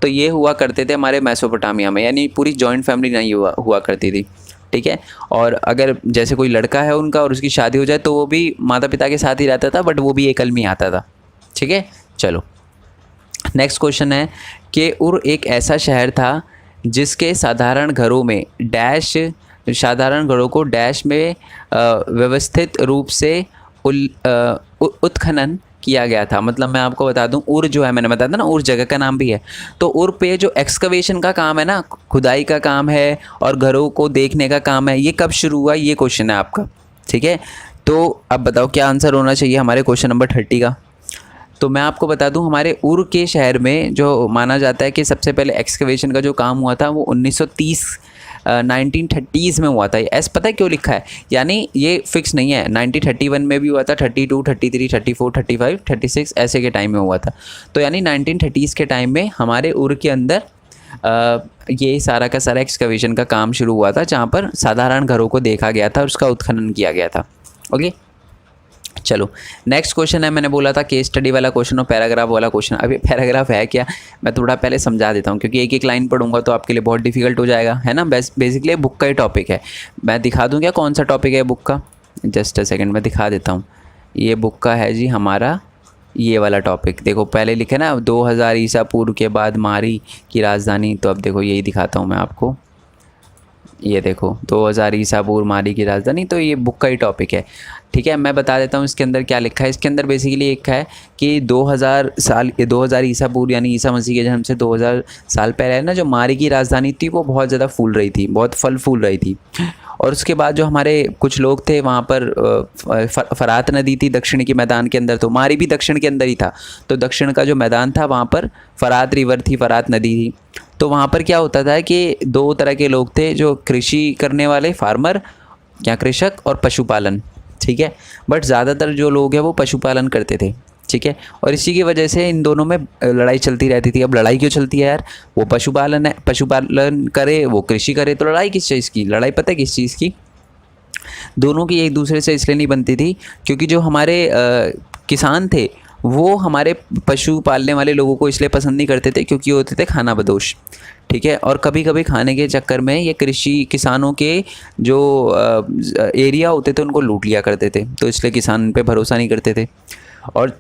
तो ये हुआ करते थे हमारे मेसोपोटामिया में, यानी पूरी जॉइंट फैमिली नहीं हुआ करती थी। ठीक है, और अगर जैसे कोई लड़का है उनका और उसकी शादी हो जाए तो वो भी माता पिता के साथ ही रहता था, बट वो भी एकल में आता था। ठीक है, चलो नेक्स्ट क्वेश्चन है कि उर एक ऐसा शहर था जिसके साधारण घरों में डैश, साधारण घरों को डैश में व्यवस्थित रूप से उत्खनन किया गया था। मतलब मैं आपको बता दूं, उर जो है, मैंने बताया था ना उर जगह का नाम भी है। तो उर पे जो एक्सकवेशन का काम है ना, खुदाई का काम है और घरों को देखने का काम है, ये कब शुरू हुआ, ये क्वेश्चन है आपका। ठीक है, तो अब बताओ क्या आंसर होना चाहिए हमारे क्वेश्चन नंबर 30 का। तो मैं आपको बता दूं, हमारे उर के शहर में जो माना जाता है कि सबसे पहले एक्सकवेशन का जो काम हुआ था वो 1930 में हुआ था। ऐसा पता है क्यों लिखा है? यानी ये फिक्स नहीं है, 1931 में भी हुआ था, 32, 33, 34, 35, 36 ऐसे के टाइम में हुआ था। तो यानी 1930s के टाइम में हमारे उर के अंदर ये सारा का सारा एक्सकवेशन का काम शुरू हुआ था, जहाँ पर साधारण घरों को देखा गया था और उसका उत्खनन किया गया था। ओके, चलो नेक्स्ट क्वेश्चन है, मैंने बोला था केस स्टडी वाला क्वेश्चन और पैराग्राफ वाला क्वेश्चन। अभी पैराग्राफ है क्या, मैं थोड़ा पहले समझा देता हूँ, क्योंकि एक एक लाइन पढ़ूंगा तो आपके लिए बहुत डिफिकल्ट हो जाएगा, है ना। बेसिकली बुक का ही टॉपिक है। मैं दिखा दूँ क्या कौन सा टॉपिक है बुक का? जस्ट अ सेकेंड, मैं दिखा देता हूँ। ये बुक का है जी हमारा ये वाला टॉपिक। देखो पहले लिखे ना 2000 ईसा पूर्व के बाद मारी की राजधानी, तो अब देखो यही दिखाता हूँ मैं आपको। ये देखो 2000 ईसा पूर्व मारी की राजधानी, तो ये बुक का ही टॉपिक है। ठीक है, मैं बता देता हूँ इसके अंदर क्या लिखा है। इसके अंदर बेसिकली एक है कि 2000 ईसा पूर्व यानी ईसा मसीह के जन्म से 2000 साल पहले है ना, जो मारी की राजधानी थी वो बहुत ज़्यादा फूल रही थी, बहुत फल फूल रही थी। और उसके बाद जो हमारे कुछ लोग थे वहाँ पर फरात नदी थी दक्षिण के मैदान के अंदर, तो मारी भी दक्षिण के अंदर ही था। तो दक्षिण का जो मैदान था वहाँ पर फरात रिवर थी, फरात नदी थी। तो वहाँ पर क्या होता था कि 2 तरह के लोग थे, जो कृषि करने वाले फार्मर या कृषक, और पशुपालन। ठीक है, बट ज़्यादातर जो लोग हैं वो पशुपालन करते थे। ठीक है, और इसी की वजह से इन दोनों में लड़ाई चलती रहती थी। अब लड़ाई क्यों चलती है यार? वो पशुपालन है, पशुपालन करे, वो कृषि करे, तो लड़ाई किस चीज़ की? लड़ाई पता है किस चीज़ की? दोनों की एक दूसरे से इसलिए नहीं बनती थी क्योंकि जो हमारे किसान थे वो हमारे पशु पालने वाले लोगों को इसलिए पसंद नहीं करते थे क्योंकि होते थे खाना बदोश। ठीक है, और कभी कभी खाने के चक्कर में ये कृषि किसानों के जो एरिया होते थे उनको लूट लिया करते थे, तो इसलिए किसान पे भरोसा नहीं करते थे। और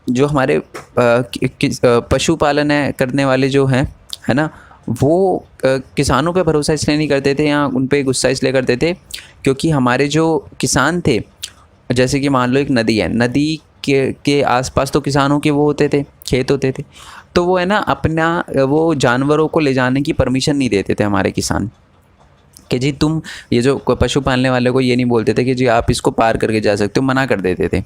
जो हमारे पशुपालन है करने वाले जो हैं, है ना, वो किसानों पे भरोसा इसलिए नहीं करते थे या उन पे गुस्सा इसलिए करते थे क्योंकि हमारे जो किसान थे, जैसे कि मान लो एक नदी है, नदी के आसपास तो किसानों के वो होते थे, खेत होते थे, तो वो है ना अपना वो जानवरों को ले जाने की परमिशन नहीं देते थे हमारे किसान, कि जी तुम ये जो पशु पालने वाले को ये नहीं बोलते थे कि जी आप इसको पार करके जा सकते हो, मना कर देते थे।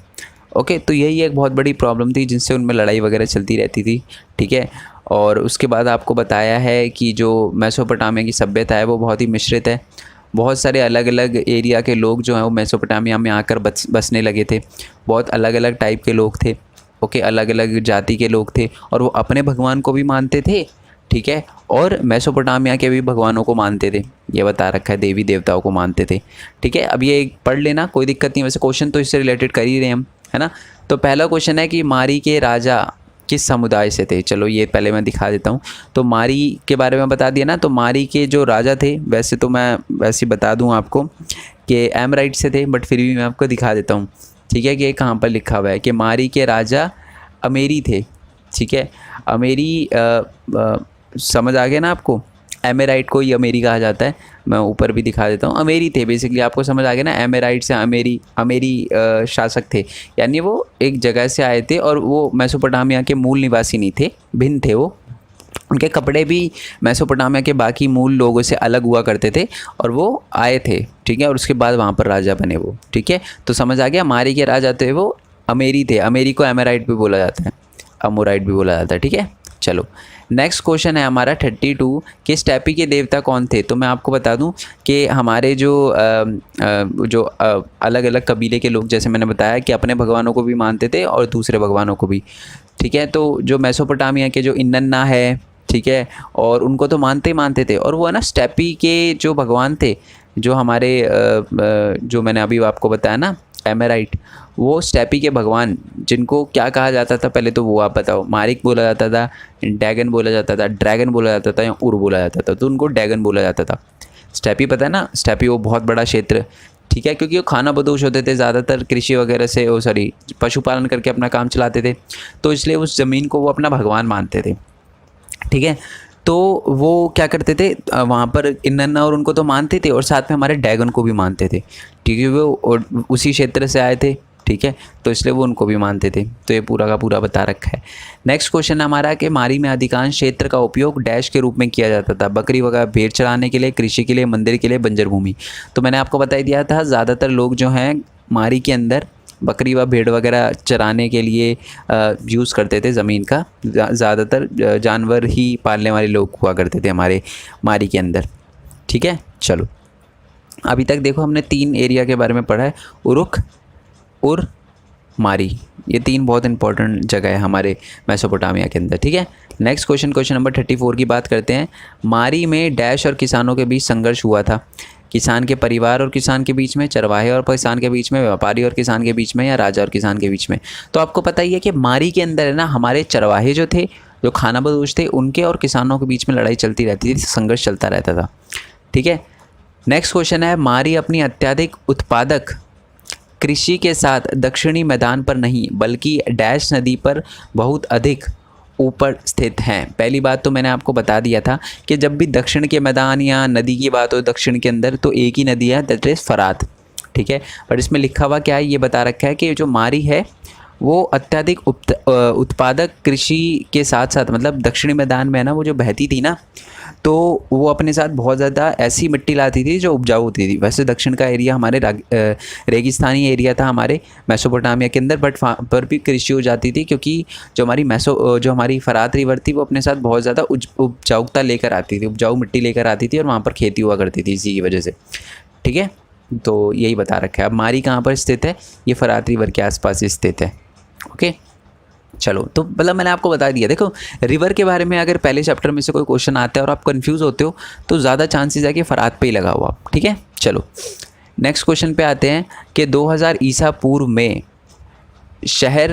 ओके, तो यही एक बहुत बड़ी प्रॉब्लम थी जिनसे उनमें लड़ाई वगैरह चलती रहती थी। ठीक है, और उसके बाद आपको बताया है कि जो मेसोपोटामिया की सभ्यता है वो बहुत ही मिश्रित है। बहुत सारे अलग अलग एरिया के लोग जो हैं वो मेसोपोटामिया में आकर बसने लगे थे। बहुत अलग अलग टाइप के लोग थे। ओके, अलग अलग जाति के लोग थे और वो अपने भगवान को भी मानते थे। ठीक है, और मेसोपोटामिया के भी भगवानों को मानते थे, ये बता रखा है, देवी देवताओं को मानते थे। ठीक है, अब ये पढ़ लेना, कोई दिक्कत नहीं। वैसे क्वेश्चन तो इससे रिलेटेड कर ही रहे हम, है ना। तो पहला क्वेश्चन है कि मारी के राजा किस समुदाय से थे। चलो ये पहले मैं दिखा देता हूँ। तो मारी के बारे में बता दिया ना, तो मारी के जो राजा थे, वैसे तो मैं वैसे बता दूँ आपको कि एमराइट से थे, बट फिर भी मैं आपको दिखा देता हूँ। ठीक है, कि ये कहाँ पर लिखा हुआ है कि मारी के राजा अमेरी थे। ठीक है, अमेरी समझ आ गया ना आपको, एमेराइट को ही अमेरी कहा जाता है, मैं ऊपर भी दिखा देता हूँ। अमेरी थे बेसिकली, आपको समझ आ गया ना, एमेराइट से अमेरी शासक थे, यानी वो एक जगह से आए थे और वो मेसोपोटामिया के मूल निवासी नहीं थे, भिन्न थे वो। उनके कपड़े भी मेसोपोटामिया के बाकी मूल लोगों से अलग हुआ करते थे और वो आए थे। ठीक है, और उसके बाद वहाँ पर राजा बने वो। ठीक है, तो समझ आ गया, मारी के राजा थे वो अमेरी थे। अमेरी को एमेराइट भी बोला जाता है, अमोराइट भी बोला जाता है। ठीक है, चलो नेक्स्ट क्वेश्चन है हमारा 32 कि स्टेपी के देवता कौन थे। तो मैं आपको बता दूं कि हमारे जो अलग अलग कबीले के लोग, जैसे मैंने बताया कि अपने भगवानों को भी मानते थे और दूसरे भगवानों को भी। ठीक है, तो जो मेसोपोटामिया के जो इन्नन्ना है, ठीक है, और उनको तो मानते ही मानते थे। और वो है ना स्टेपी के जो भगवान थे, जो हमारे जो मैंने अभी आपको बताया ना एमेराइट, वो स्टेपी के भगवान जिनको क्या कहा जाता था पहले तो वो आप बताओ। मारिक बोला जाता था, डैगन बोला जाता था, ड्रैगन बोला जाता था या उर बोला जाता था, तो उनको डैगन बोला जाता था। स्टेपी पता है ना, स्टेपी वो बहुत बड़ा क्षेत्र। ठीक है, क्योंकि वो खाना बदोश होते थे, ज़्यादातर कृषि वगैरह से पशुपालन करके अपना काम चलाते थे, तो इसलिए उस ज़मीन को वो अपना भगवान मानते थे। ठीक है, तो वो क्या करते थे वहाँ पर इन्नन्ना और उनको तो मानते थे और साथ में हमारे डैगन को भी मानते थे। ठीक है, वो उसी क्षेत्र से आए थे। ठीक है, तो इसलिए वो उनको भी मानते थे। तो ये पूरा का पूरा बता रखा है। नेक्स्ट क्वेश्चन है हमारा कि मारी में अधिकांश क्षेत्र का उपयोग डैश के रूप में किया जाता था। बकरी वगैरह भेड़ चराने के लिए, कृषि के लिए, मंदिर के लिए, बंजर भूमि। तो मैंने आपको बता ही दिया था, ज़्यादातर लोग जो हैं मारी के अंदर बकरी व भेड़ वगैरह चराने के लिए यूज़ करते थे ज़मीन का। ज़्यादातर जानवर ही पालने वाले लोग हुआ करते थे हमारे मारी के अंदर। ठीक है, चलो अभी तक देखो हमने 3 एरिया के बारे में पढ़ा है, उरुक, उर, मारी। ये 3 बहुत इंपॉर्टेंट जगह है हमारे मेसोपोटामिया के अंदर। ठीक है, नेक्स्ट क्वेश्चन नंबर 34 की बात करते हैं। मारी में डैश और किसानों के बीच संघर्ष हुआ था। किसान के परिवार और किसान के बीच में, चरवाहे और किसान के बीच में, व्यापारी और किसान के बीच में, या राजा और किसान के बीच में। तो आपको पता ही है कि मारी के अंदर है ना, हमारे चरवाहे जो थे, जो खाना बदोश थे, उनके और किसानों के बीच में लड़ाई चलती रहती थी, संघर्ष चलता रहता था। ठीक है, नेक्स्ट क्वेश्चन है, मारी अपनी अत्यधिक उत्पादक कृषि के साथ दक्षिणी मैदान पर नहीं बल्कि डैश नदी पर बहुत अधिक ऊपर स्थित हैं। पहली बात तो मैंने आपको बता दिया था कि जब भी दक्षिण के मैदान या नदी की बात हो दक्षिण के अंदर, तो एक ही नदी है, दैट इज़ फरात। ठीक है, पर इसमें लिखा हुआ क्या है, ये बता रखा है कि जो मारी है वो अत्यधिक उत्पादक कृषि के साथ साथ, मतलब दक्षिणी मैदान में है ना, वो जो बहती थी ना, तो वो अपने साथ बहुत ज़्यादा ऐसी मिट्टी लाती थी जो उपजाऊ होती थी। वैसे दक्षिण का एरिया हमारे रेगिस्तानी एरिया था हमारे मेसोपोटामिया के अंदर, बट वहाँ पर भी कृषि हो जाती थी, क्योंकि जो हमारी फरात रिवर थी वो अपने साथ बहुत ज़्यादा उपजाऊता लेकर आती थी, उपजाऊ मिट्टी लेकर आती थी, और वहाँ पर खेती हुआ करती थी इसी की वजह से। ठीक है, तो यही बता रखा है। अब मारी कहाँ पर स्थित है, ये फरात रिवर के आसपास स्थित है। ओके, चलो, तो मतलब मैंने आपको बता दिया। देखो, रिवर के बारे में अगर पहले चैप्टर में से कोई क्वेश्चन आता है और आप कंफ्यूज होते हो, तो ज़्यादा चांसेस है कि फरात पे ही लगा हुआ। ठीक है, चलो नेक्स्ट क्वेश्चन पे आते हैं कि 2000 ईसा पूर्व में शहर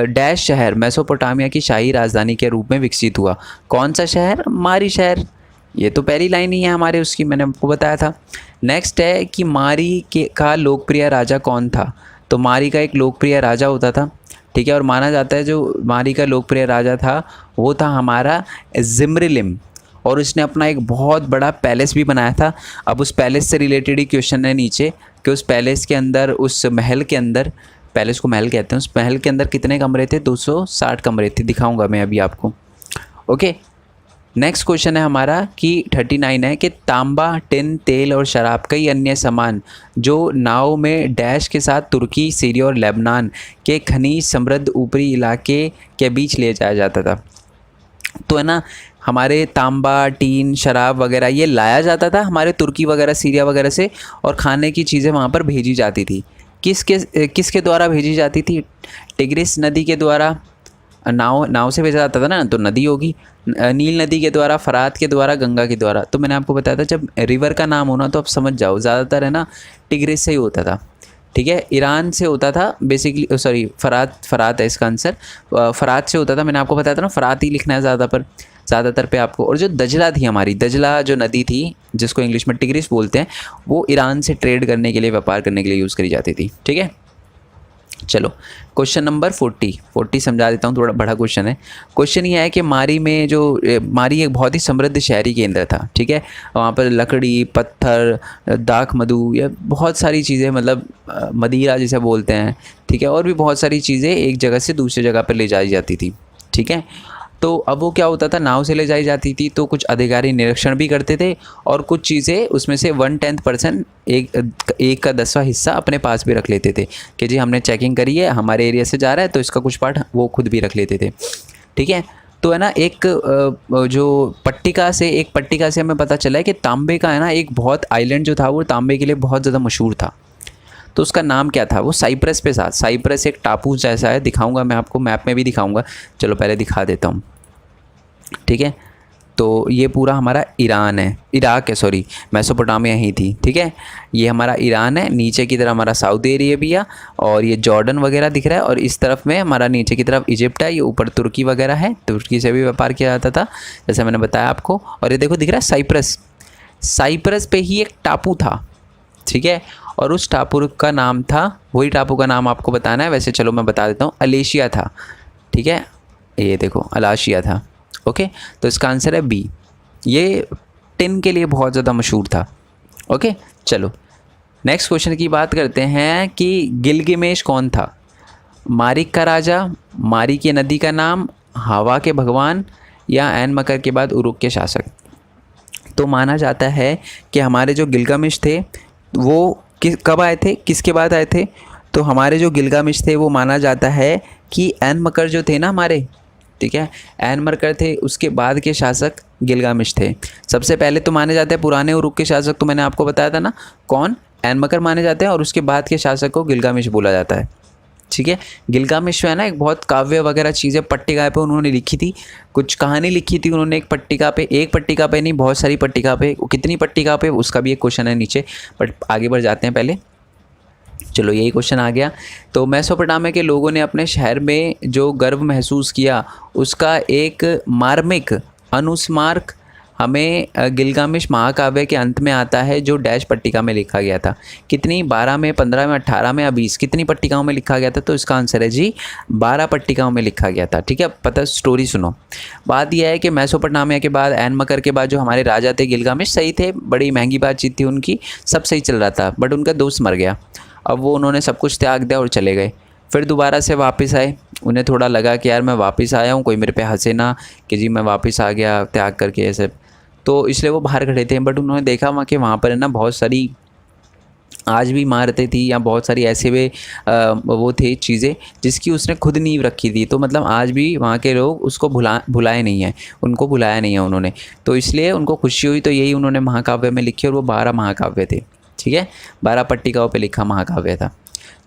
डैश शहर मेसोपोटामिया की शाही राजधानी के रूप में विकसित हुआ। कौन सा शहर? मारी शहर। ये तो पहली लाइन ही है हमारे उसकी, मैंने आपको बताया था। नेक्स्ट है कि मारी का लोकप्रिय राजा कौन था। तो मारी का एक लोकप्रिय राजा होता था। ठीक है, और माना जाता है जो मारी का लोकप्रिय राजा था वो था हमारा जिम्रिलिम, और उसने अपना एक बहुत बड़ा पैलेस भी बनाया था। अब उस पैलेस से रिलेटेड ही क्वेश्चन है नीचे कि उस पैलेस के अंदर, उस महल के अंदर, पैलेस को महल कहते हैं, उस महल के अंदर कितने कमरे थे? 260 कमरे थे। दिखाऊंगा मैं अभी आपको। ओके, नेक्स्ट क्वेश्चन है हमारा कि 39 है कि तांबा, टिन, तेल और शराब, कई अन्य सामान जो नाव में डैश के साथ तुर्की, सीरिया और लेबनान के खनिज समृद्ध ऊपरी इलाके के बीच ले जाया जाता था। तो है ना, हमारे तांबा, टीन, शराब वगैरह ये लाया जाता था हमारे तुर्की वगैरह, सीरिया वगैरह से, और खाने की चीज़ें वहाँ पर भेजी जाती थी। किसके द्वारा भेजी जाती थी? टिग्रिस नदी के द्वारा। नाव से भेजा जाता था ना, तो नदी होगी। नील नदी के द्वारा, फरात के द्वारा, गंगा के द्वारा। तो मैंने आपको बताया था जब रिवर का नाम होना तो आप समझ जाओ, ज़्यादातर है ना टिग्रिस से ही होता था। ठीक है, ईरान से होता था बेसिकली, सॉरी फरात है इसका आंसर, फरात से होता था। मैंने आपको बताया था ना, फरात ही लिखना है ज़्यादातर पे आपको। और जो दजला थी हमारी, दजला जो नदी थी जिसको इंग्लिश में टिग्रिस बोलते हैं, वो ईरान से ट्रेड करने के लिए, व्यापार करने के लिए यूज़ करी जाती थी। ठीक है, चलो क्वेश्चन नंबर 40 समझा देता हूँ, थोड़ा बड़ा क्वेश्चन है। क्वेश्चन ये है कि मारी में जो मारी एक बहुत ही समृद्ध शहरी केंद्र था, ठीक है। वहाँ पर लकड़ी, पत्थर, दाख मधु, या बहुत सारी चीज़ें, मतलब मदिरा जिसे बोलते हैं, ठीक है, और भी बहुत सारी चीज़ें एक जगह से दूसरी जगह पर ले जाई जाती थी, ठीक है। तो अब वो क्या होता था, नाव से ले जाई जाती थी, तो कुछ अधिकारी निरीक्षण भी करते थे और कुछ चीज़ें उसमें से 1/10% एक का 10वां हिस्सा अपने पास भी रख लेते थे कि जी हमने चेकिंग करी है, हमारे एरिया से जा रहा है, तो इसका कुछ पार्ट वो खुद भी रख लेते थे, ठीक है। तो है ना, एक जो पट्टिका से हमें पता चला है कि तांबे का है ना एक बहुत आइलैंड जो था वो तांबे के लिए बहुत ज़्यादा मशहूर था। तो उसका नाम क्या था, वो साइप्रस पे था। साइप्रस एक टापू जैसा है, दिखाऊंगा मैं आपको, मैप में भी दिखाऊंगा। चलो पहले दिखा देता हूँ, ठीक है। तो ये पूरा हमारा ईरान है, इराक है, सॉरी, मेसोपोटामिया ही थी, ठीक है। ये हमारा ईरान है, नीचे की तरफ हमारा साउदी अरेबिया और ये जॉर्डन वगैरह दिख रहा है, और इस तरफ में हमारा नीचे की तरफ इजिप्ट है, ये ऊपर तुर्की वगैरह है, तुर्की से भी व्यापार किया जाता था जैसे मैंने बताया आपको। और ये देखो दिख रहा है साइप्रस, साइप्रस पे ही एक टापू था, ठीक है, और उस टापू का नाम था, वही टापू का नाम आपको बताना है, वैसे चलो मैं बता देता हूँ, अलेशिया था, ठीक है। ये देखो अलाशिया था, ओके। तो इसका आंसर है बी, ये टिन के लिए बहुत ज़्यादा मशहूर था, ओके। चलो नेक्स्ट क्वेश्चन की बात करते हैं कि गिलगिमेश कौन था। मारिक का राजा, मारी की नदी का नाम, हवा के भगवान, या एन मकर के बाद उरुक के शासक। तो माना जाता है कि हमारे जो गिलगामेश थे वो कब आए थे, किसके बाद आए थे। तो हमारे जो गिलगामेश थे वो माना जाता है कि एन मकर जो थे ना हमारे, ठीक है, एन मकर थे, उसके बाद के शासक गिलगामेश थे। सबसे पहले तो माने जाते हैं पुराने उरुक के शासक, तो मैंने आपको बताया था ना कौन, एन मकर माने जाते हैं, और उसके बाद के शासक को गिलगामेश बोला जाता है, ठीक है। गिलगामेश है ना एक बहुत काव्य वगैरह चीज़ें पट्टिका पे उन्होंने लिखी थी, कुछ कहानी लिखी थी उन्होंने एक पट्टिका पे नहीं, बहुत सारी पट्टिका पे, कितनी पट्टिका पे उसका भी एक क्वेश्चन है नीचे, बट आगे बढ़ जाते हैं पहले। चलो यही क्वेश्चन आ गया। तो मेसोपोटामिया के लोगों ने अपने शहर में जो गर्व महसूस किया उसका एक मार्मिक अनुस्मारक हमें गिलगामेश महाकाव्य के अंत में आता है, जो डैश पट्टिका में लिखा गया था। कितनी, 12 में, 15 में, 18 में या 20, कितनी पट्टिकाओं में लिखा गया था। तो इसका आंसर है जी 12 पट्टिकाओं में लिखा गया था, ठीक है। पता स्टोरी सुनो। बात यह है कि मेसोपोटामिया के बाद एन मकर के बाद जो हमारे राजा थे गिलगामेश, सही थे, बड़ी महंगी बातचीत थी उनकी, सब सही चल रहा था, बट उनका दोस्त मर गया। अब वो उन्होंने सब कुछ त्याग दिया और चले गए। फिर दोबारा से वापस आए, उन्हें थोड़ा लगा कि यार मैं वापस आया हूँ, कोई मेरे पे हंसे ना कि जी मैं वापस आ गया त्याग करके ऐसे, तो इसलिए वो बाहर खड़े थे। बट उन्होंने देखा वहाँ कि वहाँ पर है ना बहुत सारी आज भी इमारतें थी या बहुत सारी ऐसे वे वो थे चीज़ें जिसकी उसने खुद नींव रखी थी। तो मतलब आज भी वहाँ के लोग उसको भुलाए नहीं हैं, उनको भुलाया नहीं है उन्होंने, तो इसलिए उनको खुशी हुई, तो यही उन्होंने महाकाव्य में लिखी और वो 12 महाकाव्य थे, ठीक है। 12 पट्टिकाओं पे लिखा महाकाव्य था।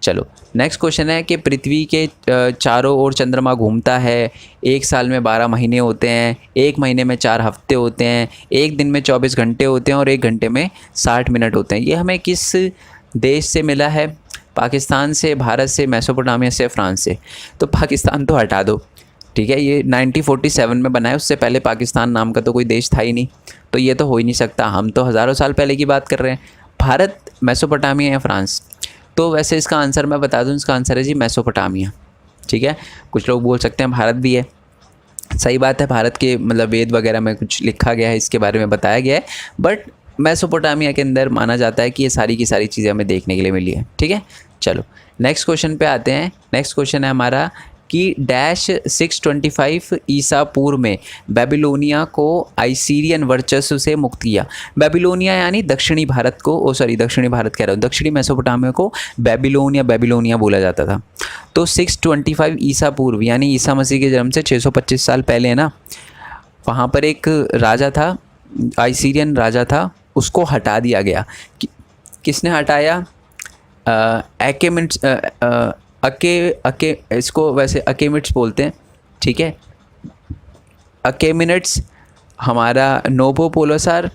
चलो नेक्स्ट क्वेश्चन है कि पृथ्वी के चारों ओर चंद्रमा घूमता है, एक साल में 12 महीने होते हैं, एक महीने में 4 हफ्ते होते हैं, एक दिन में 24 घंटे होते हैं और एक घंटे में 60 मिनट होते हैं। ये हमें किस देश से मिला है, पाकिस्तान से, भारत से, मेसोपोटामिया से, फ्रांस से। तो पाकिस्तान तो हटा दो, ठीक है, ये 1947 में बना है, उससे पहले पाकिस्तान नाम का तो कोई देश था ही नहीं, तो ये तो हो ही नहीं सकता। हम तो हज़ारों साल पहले की बात कर रहे हैं। भारत, मेसोपोटामिया या फ्रांस। तो वैसे इसका आंसर मैं बता दूं, इसका आंसर है जी मेसोपोटामिया, ठीक है। कुछ लोग बोल सकते हैं भारत भी है, सही बात है, भारत के मतलब वेद वगैरह में कुछ लिखा गया है, इसके बारे में बताया गया है, बट मेसोपोटामिया के अंदर माना जाता है कि ये सारी की सारी चीज़ें हमें देखने के लिए मिली है, ठीक है। चलो नेक्स्ट क्वेश्चन पे आते हैं। नेक्स्ट क्वेश्चन है हमारा कि डैश 625 ईसा पूर्व में बेबीलोनिया को आइसीरियन वर्चस्व से मुक्त किया। बेबीलोनिया यानी दक्षिणी भारत को, दक्षिणी भारत कह रहा हूँ, दक्षिणी मेसोपोटामिया को बेबीलोनिया बोला जाता था। तो 625 ईसा पूर्व यानी ईसा मसीह के जन्म से 625 साल पहले है ना, वहाँ पर एक राजा था, आइसीरियन राजा था, उसको हटा दिया गया। किसने हटाया? इसको वैसे अकेमिट्स बोलते हैं, ठीक है। अकेमिनेट्स, हमारा नोबोपोलोसार,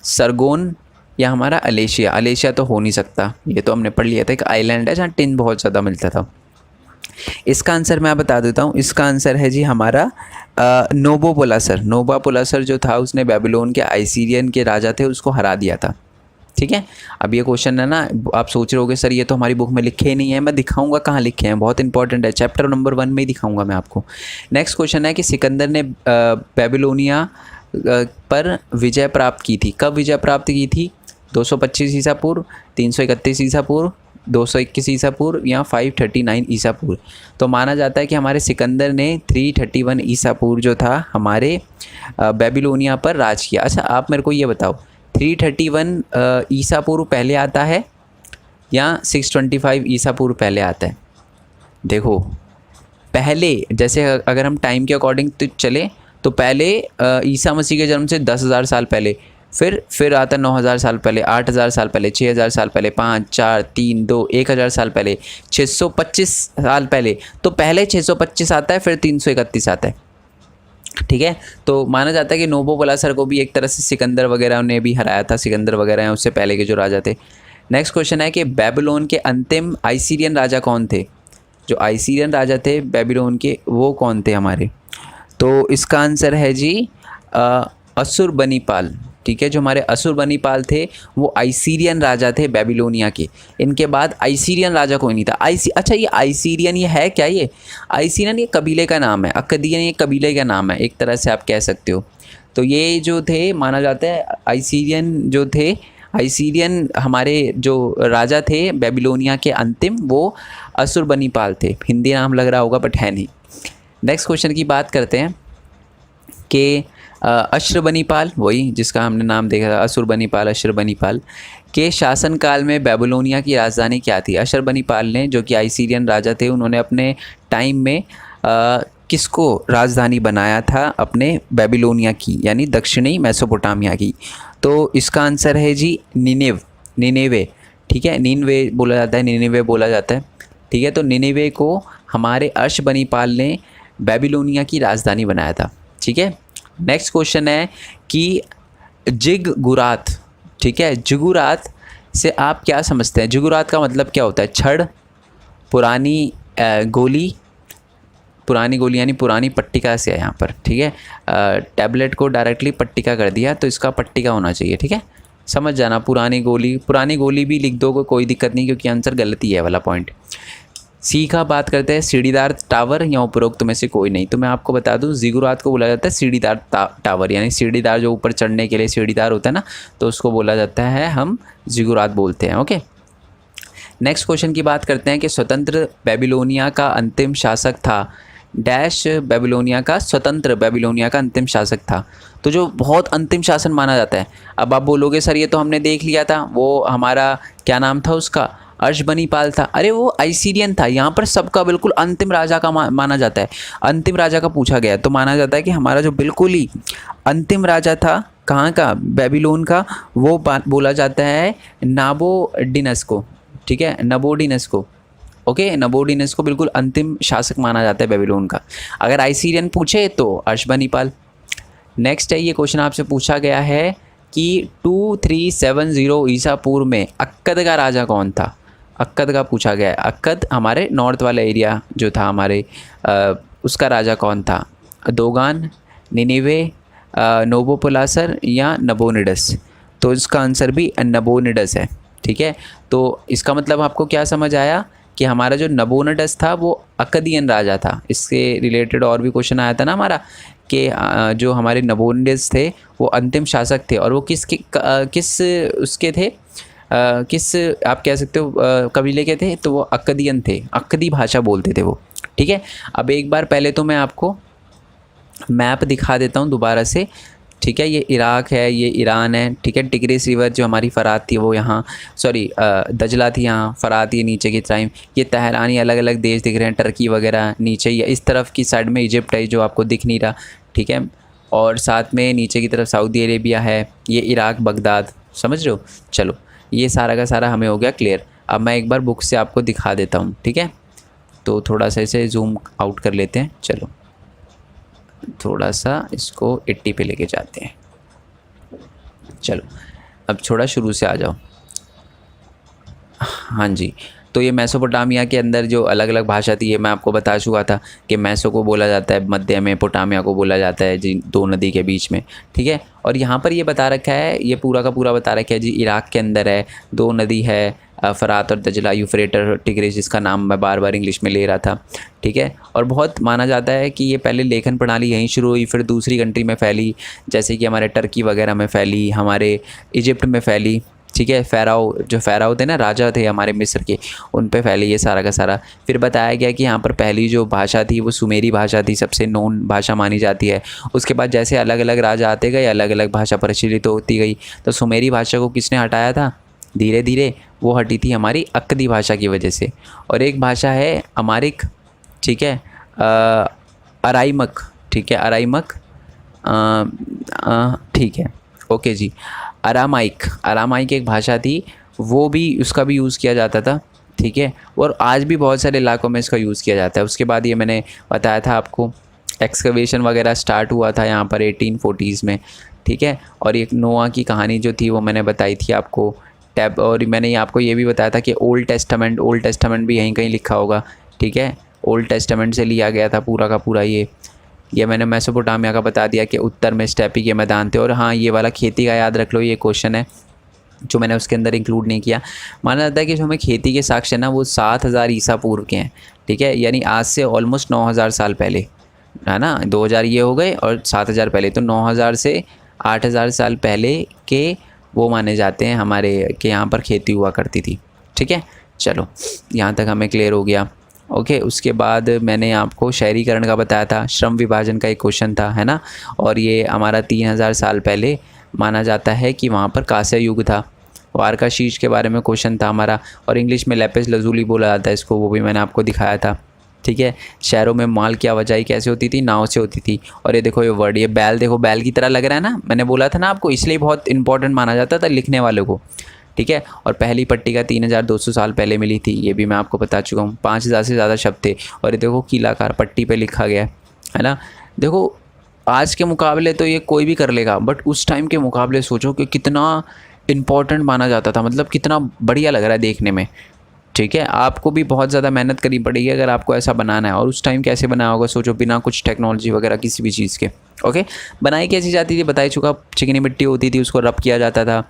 सरगोन या हमारा अलेशिया तो हो नहीं सकता, ये तो हमने पढ़ लिया था, एक आइलैंड है जहाँ टिन बहुत ज़्यादा मिलता था। इसका आंसर मैं बता देता हूँ, इसका आंसर है जी हमारा नोबोपोलासर। नोबोपोलासर जो था उसने बेबीलोन के आइसीरियन के राजा थे उसको हरा दिया था, ठीक है। अब ये क्वेश्चन है ना, आप सोच रहे होगे सर ये तो हमारी बुक में लिखे ही नहीं है। मैं दिखाऊंगा कहाँ लिखे हैं, बहुत इंपॉर्टेंट है, चैप्टर नंबर 1 में ही दिखाऊंगा मैं आपको। नेक्स्ट क्वेश्चन है कि सिकंदर ने बेबीलोनिया पर विजय प्राप्त की थी। कब विजय प्राप्त की थी? 225 ईसा पूर्व, 331 ईसा पूर्व, 221 ईसा पूर्व या 539 ईसा पूर्व। तो माना जाता है कि हमारे सिकंदर ने 331 ईसा पूर्व जो था हमारे बेबीलोनिया पर राज किया। अच्छा आप मेरे को ये बताओ 331 ईसा पूर्व पहले आता है या 625 ईसा पूर्व पहले आता है? देखो पहले, जैसे अगर हम टाइम के अकॉर्डिंग तो चले तो पहले ईसा मसीह के जन्म से 10,000 साल पहले, फिर आता 9,000 साल पहले, 8,000 साल पहले, 6,000 साल पहले, 5, 4, 3, 2, 1,000 साल पहले, 625 साल पहले। तो पहले 625 आता है, फिर 331 आता है। ठीक है, तो माना जाता है कि नोबोपोलासर को भी एक तरह से सिकंदर वगैरह ने भी हराया था, सिकंदर वगैरह हैं उससे पहले के जो राजा थे। नेक्स्ट क्वेश्चन है कि बेबीलोन के अंतिम आइसीरियन राजा कौन थे? जो आइसीरियन राजा थे बेबीलोन के वो कौन थे हमारे? तो इसका आंसर है जी अशुरबनीपाल। ठीक है, जो हमारे अशुरबनीपाल थे वो आइसीरियन राजा थे बेबीलोनिया के। इनके बाद आइसीरियन राजा कोई नहीं था। अच्छा ये आइसीरियन ये है क्या? ये आइसीरियन ये कबीले का नाम है, अक्कदियन ये कबीले का नाम है, एक तरह से आप कह सकते हो। तो ये जो थे माना जाता है आइसीरियन जो थे, आइसीरियन हमारे जो राजा थे बेबीलोनिया के अंतिम वो अशुरबनीपाल थे। हिंदी नाम लग रहा होगा बट है नहीं। नेक्स्ट क्वेश्चन की बात करते हैं कि अशुरबनीपाल, वही जिसका हमने नाम देखा था अशुरबनीपाल, अशुरबनीपाल के शासनकाल में बेबीलोनिया की राजधानी क्या थी? अशुरबनीपाल ने, जो कि आइसीरियन राजा थे, उन्होंने अपने टाइम में किसको राजधानी बनाया था? अपने बेबीलोनिया की, यानी दक्षिणी मेसोपोटामिया की। तो इसका आंसर है जी निनेवे। ठीक है, नीनवे बोला जाता है, निनेवे बोला जाता है। ठीक है, तो निनेवे को हमारे अशुरबनीपाल ने बेबीलोनिया की राजधानी बनाया था। ठीक है, नेक्स्ट क्वेश्चन है कि जिगुरात। ठीक है, जिगुरात से आप क्या समझते हैं? जिगुरात का मतलब क्या होता है? छड़, पुरानी गोली, पुरानी गोली यानी पुरानी पट्टिका से है यहाँ पर। ठीक है, टैबलेट को डायरेक्टली पट्टिका कर दिया तो इसका पट्टिका होना चाहिए। ठीक है, समझ जाना, पुरानी गोली भी लिख दो, कोई दिक्कत नहीं, क्योंकि आंसर गलत ही है वाला पॉइंट। सी का बात करते हैं सीढ़ीदार टावर या उपरोक्त में से कोई नहीं। तो मैं आपको बता दूं जिगुरात को बोला जाता है सीढ़ीदार टावर, यानी सीढ़ीदार जो ऊपर चढ़ने के लिए सीढ़ीदार होता है ना, तो उसको बोला जाता है, हम जिगुरात बोलते हैं। ओके, नेक्स्ट क्वेश्चन की बात करते हैं कि स्वतंत्र बेबीलोनिया का अंतिम शासक था डैश। बेबीलोनिया का स्वतंत्र बेबीलोनिया का अंतिम शासक था, तो जो बहुत अंतिम शासन माना जाता है। अब आप बोलोगे सर ये तो हमने देख लिया था, वो हमारा क्या नाम था उसका? अशुरबनीपाल था। अरे वो आइसीरियन था, यहाँ पर सबका बिल्कुल अंतिम राजा का माना जाता है। अंतिम राजा का पूछा गया तो माना जाता है कि हमारा जो बिल्कुल ही अंतिम राजा था कहाँ का? बेबीलोन का, वो बोला जाता है नाबोडिनस को। ठीक है, नबोडिनस को। ओके, नबोडिनस को बिल्कुल अंतिम शासक माना जाता है बेबीलोन का। अगर आइसीरियन पूछे तो अशुरबनीपाल। नेक्स्ट है, ये क्वेश्चन आपसे पूछा गया है कि 2370 ईसा पूर्व में अक्कद का राजा कौन था? अक्कद का पूछा गया है। अक्कद हमारे नॉर्थ वाला एरिया जो था हमारे, उसका राजा कौन था? दोगान, निनिवे, नोबोपोलासर या नबोनिडस? तो इसका आंसर भी नबोनिडस है। ठीक है, तो इसका मतलब आपको क्या समझ आया कि हमारा जो नबोनिडस था वो अक्कदियन राजा था। इसके रिलेटेड और भी क्वेश्चन आया था ना हमारा कि जो हमारे नबोनिडस थे वो अंतिम शासक थे, और वो किस उसके थे, किस आप कह सकते हो कबीले के थे? तो वो अक्कदियन थे, अक्कदी भाषा बोलते थे वो। ठीक है, अब एक बार पहले तो मैं आपको मैप दिखा देता हूँ दोबारा से। ठीक है, ये इराक है, ये ईरान है। ठीक है, टिग्रिस रिवर जो हमारी फ़रात थी वो यहाँ, सॉरी दजला थी यहाँ, फ़रात ये नीचे की टाइम, ये तहरानी, अलग अलग देश दिख रहे हैं, टर्की वगैरह नीचे, या इस तरफ की साइड में इजिप्ट है जो आपको दिख नहीं रहा। ठीक है, और साथ में नीचे की तरफ सऊदी अरेबिया है, ये इराक, बगदाद, समझ रहे हो? चलो ये सारा का सारा हमें हो गया क्लियर। अब मैं एक बार बुक से आपको दिखा देता हूँ। ठीक है, तो थोड़ा सा इसे जूम आउट कर लेते हैं। चलो थोड़ा सा इसको 80 पे लेके जाते हैं। चलो अब थोड़ा शुरू से आ जाओ। हाँ जी, तो ये मेसोपोटामिया के अंदर जो अलग अलग भाषा थी, ये मैं आपको बता चुका था कि मेसो को बोला जाता है मध्य में, पोटामिया को बोला जाता है जी दो नदी के बीच में, ठीक है। और यहाँ पर ये बता रखा है, ये पूरा का पूरा बता रखा है जी, इराक़ के अंदर है, दो नदी है, फ़रात और दजला, यूफ्रेटर, टिग्रिस, जिसका नाम मैं बार बार इंग्लिश में ले रहा था, ठीक है। और बहुत माना जाता है कि ये पहले लेखन प्रणाली यहीं शुरू हुई, फिर दूसरी कंट्री में फैली, जैसे कि हमारे टर्की वगैरह में फैली, हमारे इजिप्ट में फैली, ठीक है। फ़ाराओ थे ना, राजा थे हमारे मिस्र के, उन पे फैली ये सारा का सारा। फिर बताया गया कि यहाँ पर पहली जो भाषा थी वो सुमेरी भाषा थी, सबसे नोन भाषा मानी जाती है। उसके बाद जैसे अलग अलग राजा आते गए, अलग अलग भाषा प्रचलित होती गई। तो सुमेरी भाषा को किसने हटाया था? धीरे धीरे वो हटी थी हमारी अक्दी भाषा की वजह से। और एक भाषा है अमारिक, ठीक है, अराइमक, ठीक है, अराइमक, ठीक है, ओके जी। अरामाइक एक भाषा थी, वो भी, उसका भी यूज़ किया जाता था, ठीक है। और आज भी बहुत सारे इलाकों में इसका यूज़ किया जाता है। उसके बाद ये मैंने बताया था आपको, एक्सकवेशन वगैरह स्टार्ट हुआ था यहाँ पर 1840s में, ठीक है। और एक नोआ की कहानी जो थी वो मैंने बताई थी आपको, टैब। और मैंने आपको ये भी बताया था कि ओल्ड टेस्टामेंट भी यहीं कहीं लिखा होगा, ठीक है। ओल्ड टेस्टामेंट से लिया गया था पूरा का पूरा। ये मैंने मेसोपोटामिया का बता दिया कि उत्तर में स्टेपी के मैदान थे। और हाँ, ये वाला खेती का याद रख लो, ये क्वेश्चन है जो मैंने उसके अंदर इंक्लूड नहीं किया। माना जाता है कि जो हमें खेती के साक्ष्य ना वो 7000 ईसा पूर्व के हैं, ठीक है, यानी आज से ऑलमोस्ट 9000 साल पहले, है ना। 2000 ये हो गए और 7000 पहले, तो 9000 से 8000 साल पहले के वो माने जाते हैं हमारे, कि यहाँ पर खेती हुआ करती थी, ठीक है। चलो, यहाँ तक हमें क्लियर हो गया, ओके। उसके बाद मैंने आपको शहरीकरण का बताया था, श्रम विभाजन का एक क्वेश्चन था, है ना। और ये हमारा 3000 साल पहले माना जाता है कि वहाँ पर कांस्य युग था। वारकाशीश के बारे में क्वेश्चन था हमारा, और इंग्लिश में लेपिस लजूली बोला जाता है इसको, वो भी मैंने आपको दिखाया था, ठीक है। शहरों में माल की आवाजाही कैसे होती थी? नाव से होती थी। और ये देखो, ये वर्ड, ये बैल, देखो बैल की तरह लग रहा है ना, मैंने बोला था ना आपको, इसलिए बहुत इंपॉर्टेंट माना जाता था लिखने वालों को, ठीक है। और पहली पट्टिका 3200 साल पहले मिली थी, ये भी मैं आपको बता चुका हूँ। 5000 से ज़्यादा शब्द थे। और ये देखो, कीलाकार पट्टी पे लिखा गया है ना। देखो, आज के मुकाबले तो ये कोई भी कर लेगा, बट उस टाइम के मुकाबले सोचो कि कितना इम्पोर्टेंट माना जाता था, मतलब कितना बढ़िया लग रहा है देखने में, ठीक है। आपको भी बहुत ज़्यादा मेहनत करनी पड़ेगी अगर आपको ऐसा बनाना है। और उस टाइम कैसे बनाया होगा सोचो, बिना कुछ टेक्नोलॉजी वगैरह किसी भी चीज़ के, ओके। बनाई कैसी जाती थी? बता ही चुका, चिकनी मिट्टी होती थी, उसको रब किया जाता था,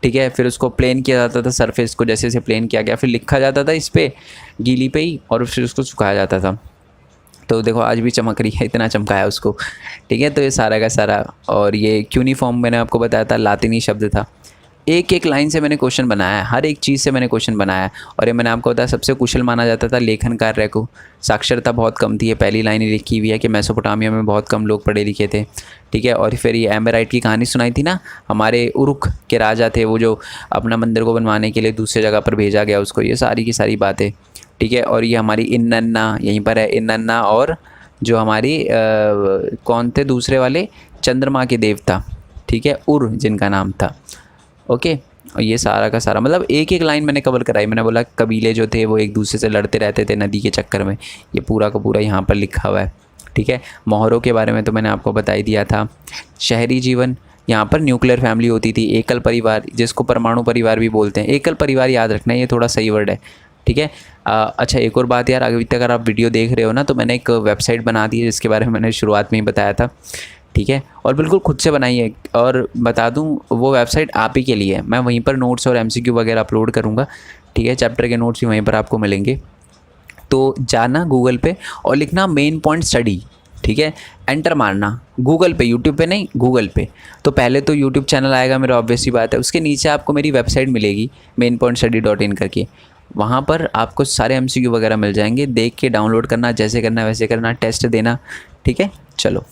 ठीक है। फिर उसको प्लेन किया जाता था, सरफेस को जैसे जैसे प्लेन किया गया, फिर लिखा जाता था इस पर गीली पे ही, और फिर उसको सुखाया जाता था। तो देखो, आज भी चमक रही है, इतना चमकाया उसको, ठीक है। तो ये सारा का सारा। और ये क्यूनिफॉर्म मैंने आपको बताया था, लातिनी शब्द था। एक एक लाइन से मैंने क्वेश्चन बनाया है, हर एक चीज़ से मैंने क्वेश्चन बनाया है। और ये मैंने आपको बताया, सबसे कुशल माना जाता था लेखन कार्य को। साक्षरता बहुत कम थी, ये पहली लाइन ही लिखी हुई है कि मेसोपोटामिया में बहुत कम लोग पढ़े लिखे थे, ठीक है। और फिर ये एम्बेराइट की कहानी सुनाई थी ना, हमारे उरुख के राजा थे वो, जो अपना मंदिर को बनवाने के लिए दूसरी जगह पर भेजा गया उसको, ये सारी की सारी बातें, ठीक है। और ये हमारी इन्नन्ना यहीं पर है, इन्नन्ना। और जो हमारी कौन थे दूसरे वाले, चंद्रमा के देवता, ठीक है, उर जिनका नाम था, ओके। और ये सारा का सारा, मतलब एक एक लाइन मैंने कवर कराई। मैंने बोला कबीले जो थे वो एक दूसरे से लड़ते रहते थे नदी के चक्कर में, ये पूरा का पूरा यहाँ पर लिखा हुआ है, ठीक है। मोहरों के बारे में तो मैंने आपको बता ही दिया था। शहरी जीवन, यहाँ पर न्यूक्लियर फैमिली होती थी, एकल परिवार, जिसको परमाणु परिवार भी बोलते हैं। एकल परिवार याद रखना, ये थोड़ा सही वर्ड है, ठीक है। अच्छा, एक और बात यार, अभी तक अगर आप वीडियो देख रहे हो ना, तो मैंने एक वेबसाइट बना दी है जिसके बारे में मैंने शुरुआत में ही बताया था, ठीक है। और बिल्कुल खुद से बनाई है। और बता दूं, वो वेबसाइट आप ही के लिए है। मैं वहीं पर नोट्स और MCQ वगैरह अपलोड करूँगा, ठीक है। चैप्टर के नोट्स भी वहीं पर आपको मिलेंगे। तो जाना गूगल पे और लिखना मेन पॉइंट स्टडी, ठीक है। एंटर मारना गूगल पे, यूट्यूब पे नहीं, गूगल पे। तो पहले तो यूट्यूब चैनल आएगा मेरा, ऑब्वियस सी बात है। उसके नीचे आपको मेरी वेबसाइट मिलेगी mainpointstudy.in करके। वहाँ पर आपको सारे MCQ वगैरह मिल जाएंगे, देख के डाउनलोड करना, जैसे करना वैसे करना, टेस्ट देना, ठीक है। चलो,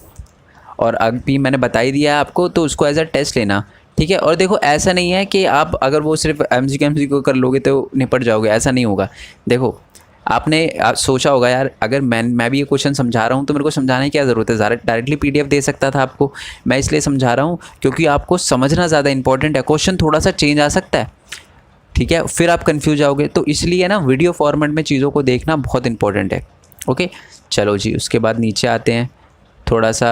और अभी मैंने बता ही दिया है आपको, तो उसको एज अ टेस्ट लेना, ठीक है। और देखो, ऐसा नहीं है कि आप अगर वो सिर्फ MCQ कर लोगे तो निपट जाओगे, ऐसा नहीं होगा। देखो, आपने सोचा होगा यार, अगर मैं भी ये क्वेश्चन समझा रहा हूँ तो मेरे को समझाने की क्या ज़रूरत है, डायरेक्टली PDF दे सकता था आपको। मैं इसलिए समझा रहा हूँ क्योंकि आपको समझना ज़्यादा इंपॉर्टेंट है। क्वेश्चन थोड़ा सा चेंज आ सकता है, ठीक है, फिर आप कन्फ्यूज आओगे। तो इसलिए ना, वीडियो फॉर्मेट में चीज़ों को देखना बहुत इंपॉर्टेंट है, ओके। चलो जी, उसके बाद नीचे आते हैं। थोड़ा सा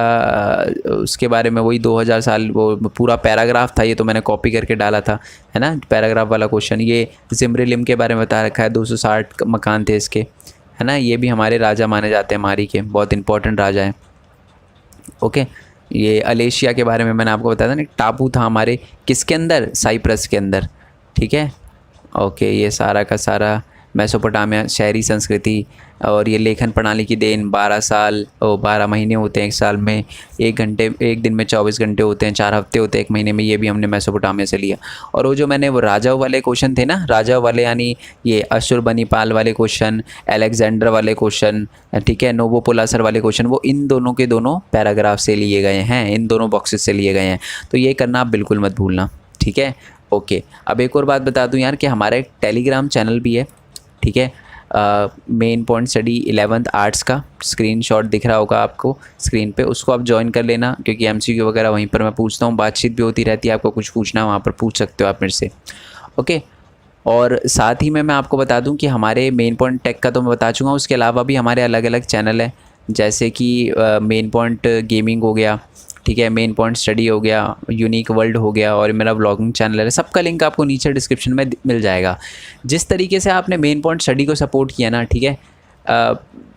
उसके बारे में, वही 2000 साल वो पूरा पैराग्राफ था, ये तो मैंने कॉपी करके डाला था, है ना, पैराग्राफ वाला क्वेश्चन। ये ज़िम्रिलिम के बारे में बता रखा है, 260 मकान थे इसके, है ना। ये भी हमारे राजा माने जाते हैं, मारी के बहुत इंपॉर्टेंट राजा हैं। ओके, ये अलेशिया के बारे में मैंने आपको बताया था ना, टापू था हमारे किसके अंदर, साइप्रस के अंदर, ठीक है। ओके, ये सारा का सारा मेसोपोटामिया शहरी संस्कृति, और ये लेखन प्रणाली की देन, 12 महीने होते हैं एक साल में, 1 दिन में 24 घंटे होते हैं, 4 हफ्ते होते हैं एक महीने में, ये भी हमने मेसोपोटामिया से लिया। और वो जो मैंने वो राजाओं वाले क्वेश्चन थे ना, राजाओं वाले यानी ये अशुरबनीपाल वाले क्वेश्चन, अलेक्जेंडर वाले क्वेश्चन, ठीक है, नोबोपोलासर वाले क्वेश्चन, वो इन दोनों के दोनों पैराग्राफ से लिए गए हैं, इन दोनों बॉक्सेस से लिए गए हैं। तो ये करना आप बिल्कुल मत भूलना, ठीक है। ओके, अब एक और बात बता दूं यार कि हमारा एक टेलीग्राम चैनल भी है, ठीक है। Main point study 11th arts का स्क्रीनशॉट दिख रहा होगा आपको स्क्रीन पे, उसको आप ज्वाइन कर लेना, क्योंकि एमसीक्यू वगैरह वहीं पर मैं पूछता हूँ, बातचीत भी होती रहती है, आपको कुछ पूछना है वहाँ पर पूछ सकते हो आप मेरे से। ओके, और साथ ही में मैं आपको बता दूं कि हमारे मेन पॉइंट टेक का तो मैं बता चुका हूँ, उसके अलावा भी हमारे अलग अलग चैनल हैं, जैसे कि मेन पॉइंट गेमिंग हो गया, ठीक है, मेन पॉइंट स्टडी हो गया, यूनिक वर्ल्ड हो गया, और मेरा व्लॉगिंग चैनल है। सबका लिंक आपको नीचे डिस्क्रिप्शन में मिल जाएगा। जिस तरीके से आपने मेन पॉइंट स्टडी को सपोर्ट किया ना, ठीक है,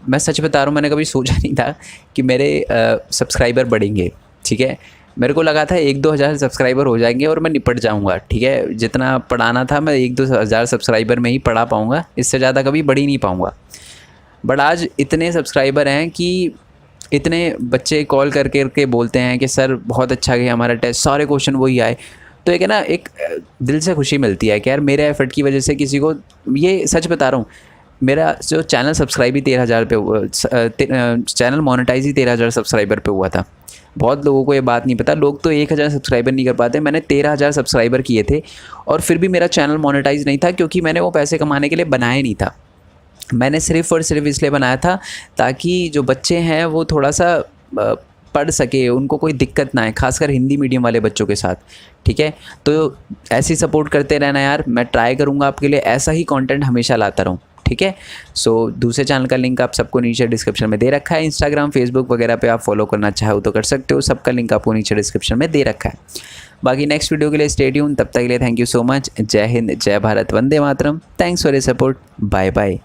मैं सच बता रहा हूँ, मैंने कभी सोचा नहीं था कि मेरे सब्सक्राइबर बढ़ेंगे, ठीक है। मेरे को लगा था 1-2 हज़ार सब्सक्राइबर हो जाएंगे और मैं निपट जाऊँगा, ठीक है। जितना पढ़ाना था मैं 1-2 हज़ार सब्सक्राइबर में ही पढ़ा पाऊँगा, इससे ज़्यादा कभी बढ़ ही नहीं पाऊँगा। बट आज इतने सब्सक्राइबर हैं कि इतने बच्चे कॉल करके बोलते हैं कि सर बहुत अच्छा गया हमारा टेस्ट, सारे क्वेश्चन वही आए। तो एक है ना, एक दिल से खुशी मिलती है कि यार मेरे एफर्ट की वजह से किसी को, ये सच बता रहा हूँ, मेरा जो चैनल सब्सक्राइब ही 13,000 पे हुआ, चैनल मोनेटाइज ही 13,000 सब्सक्राइबर पे हुआ था। बहुत लोगों को ये बात नहीं पता, लोग तो 1,000 सब्सक्राइबर नहीं कर पाते, मैंने 13,000 सब्सक्राइबर किए थे और फिर भी मेरा चैनल मोनेटाइज नहीं था, क्योंकि मैंने वो पैसे कमाने के लिए बनाया नहीं था। मैंने सिर्फ़ और सिर्फ इसलिए बनाया था ताकि जो बच्चे हैं वो थोड़ा सा पढ़ सके, उनको कोई दिक्कत ना आए, खासकर हिंदी मीडियम वाले बच्चों के साथ, ठीक है। तो ऐसे ही सपोर्ट करते रहना यार, मैं ट्राई करूँगा आपके लिए ऐसा ही कंटेंट हमेशा लाता रहूँ, ठीक है। सो दूसरे चैनल का लिंक आप सबको नीचे डिस्क्रिप्शन में दे रखा है, इंस्टाग्राम फेसबुक वगैरह पे आप फॉलो करना चाहो तो कर सकते हो, सबका लिंक आपको नीचे डिस्क्रिप्शन में दे रखा है। बाकी नेक्स्ट वीडियो के लिए स्टे ट्यून, तब तक के लिए थैंक यू सो मच। जय हिंद, जय भारत, वंदे मातरम। Thanks for your support, bye bye.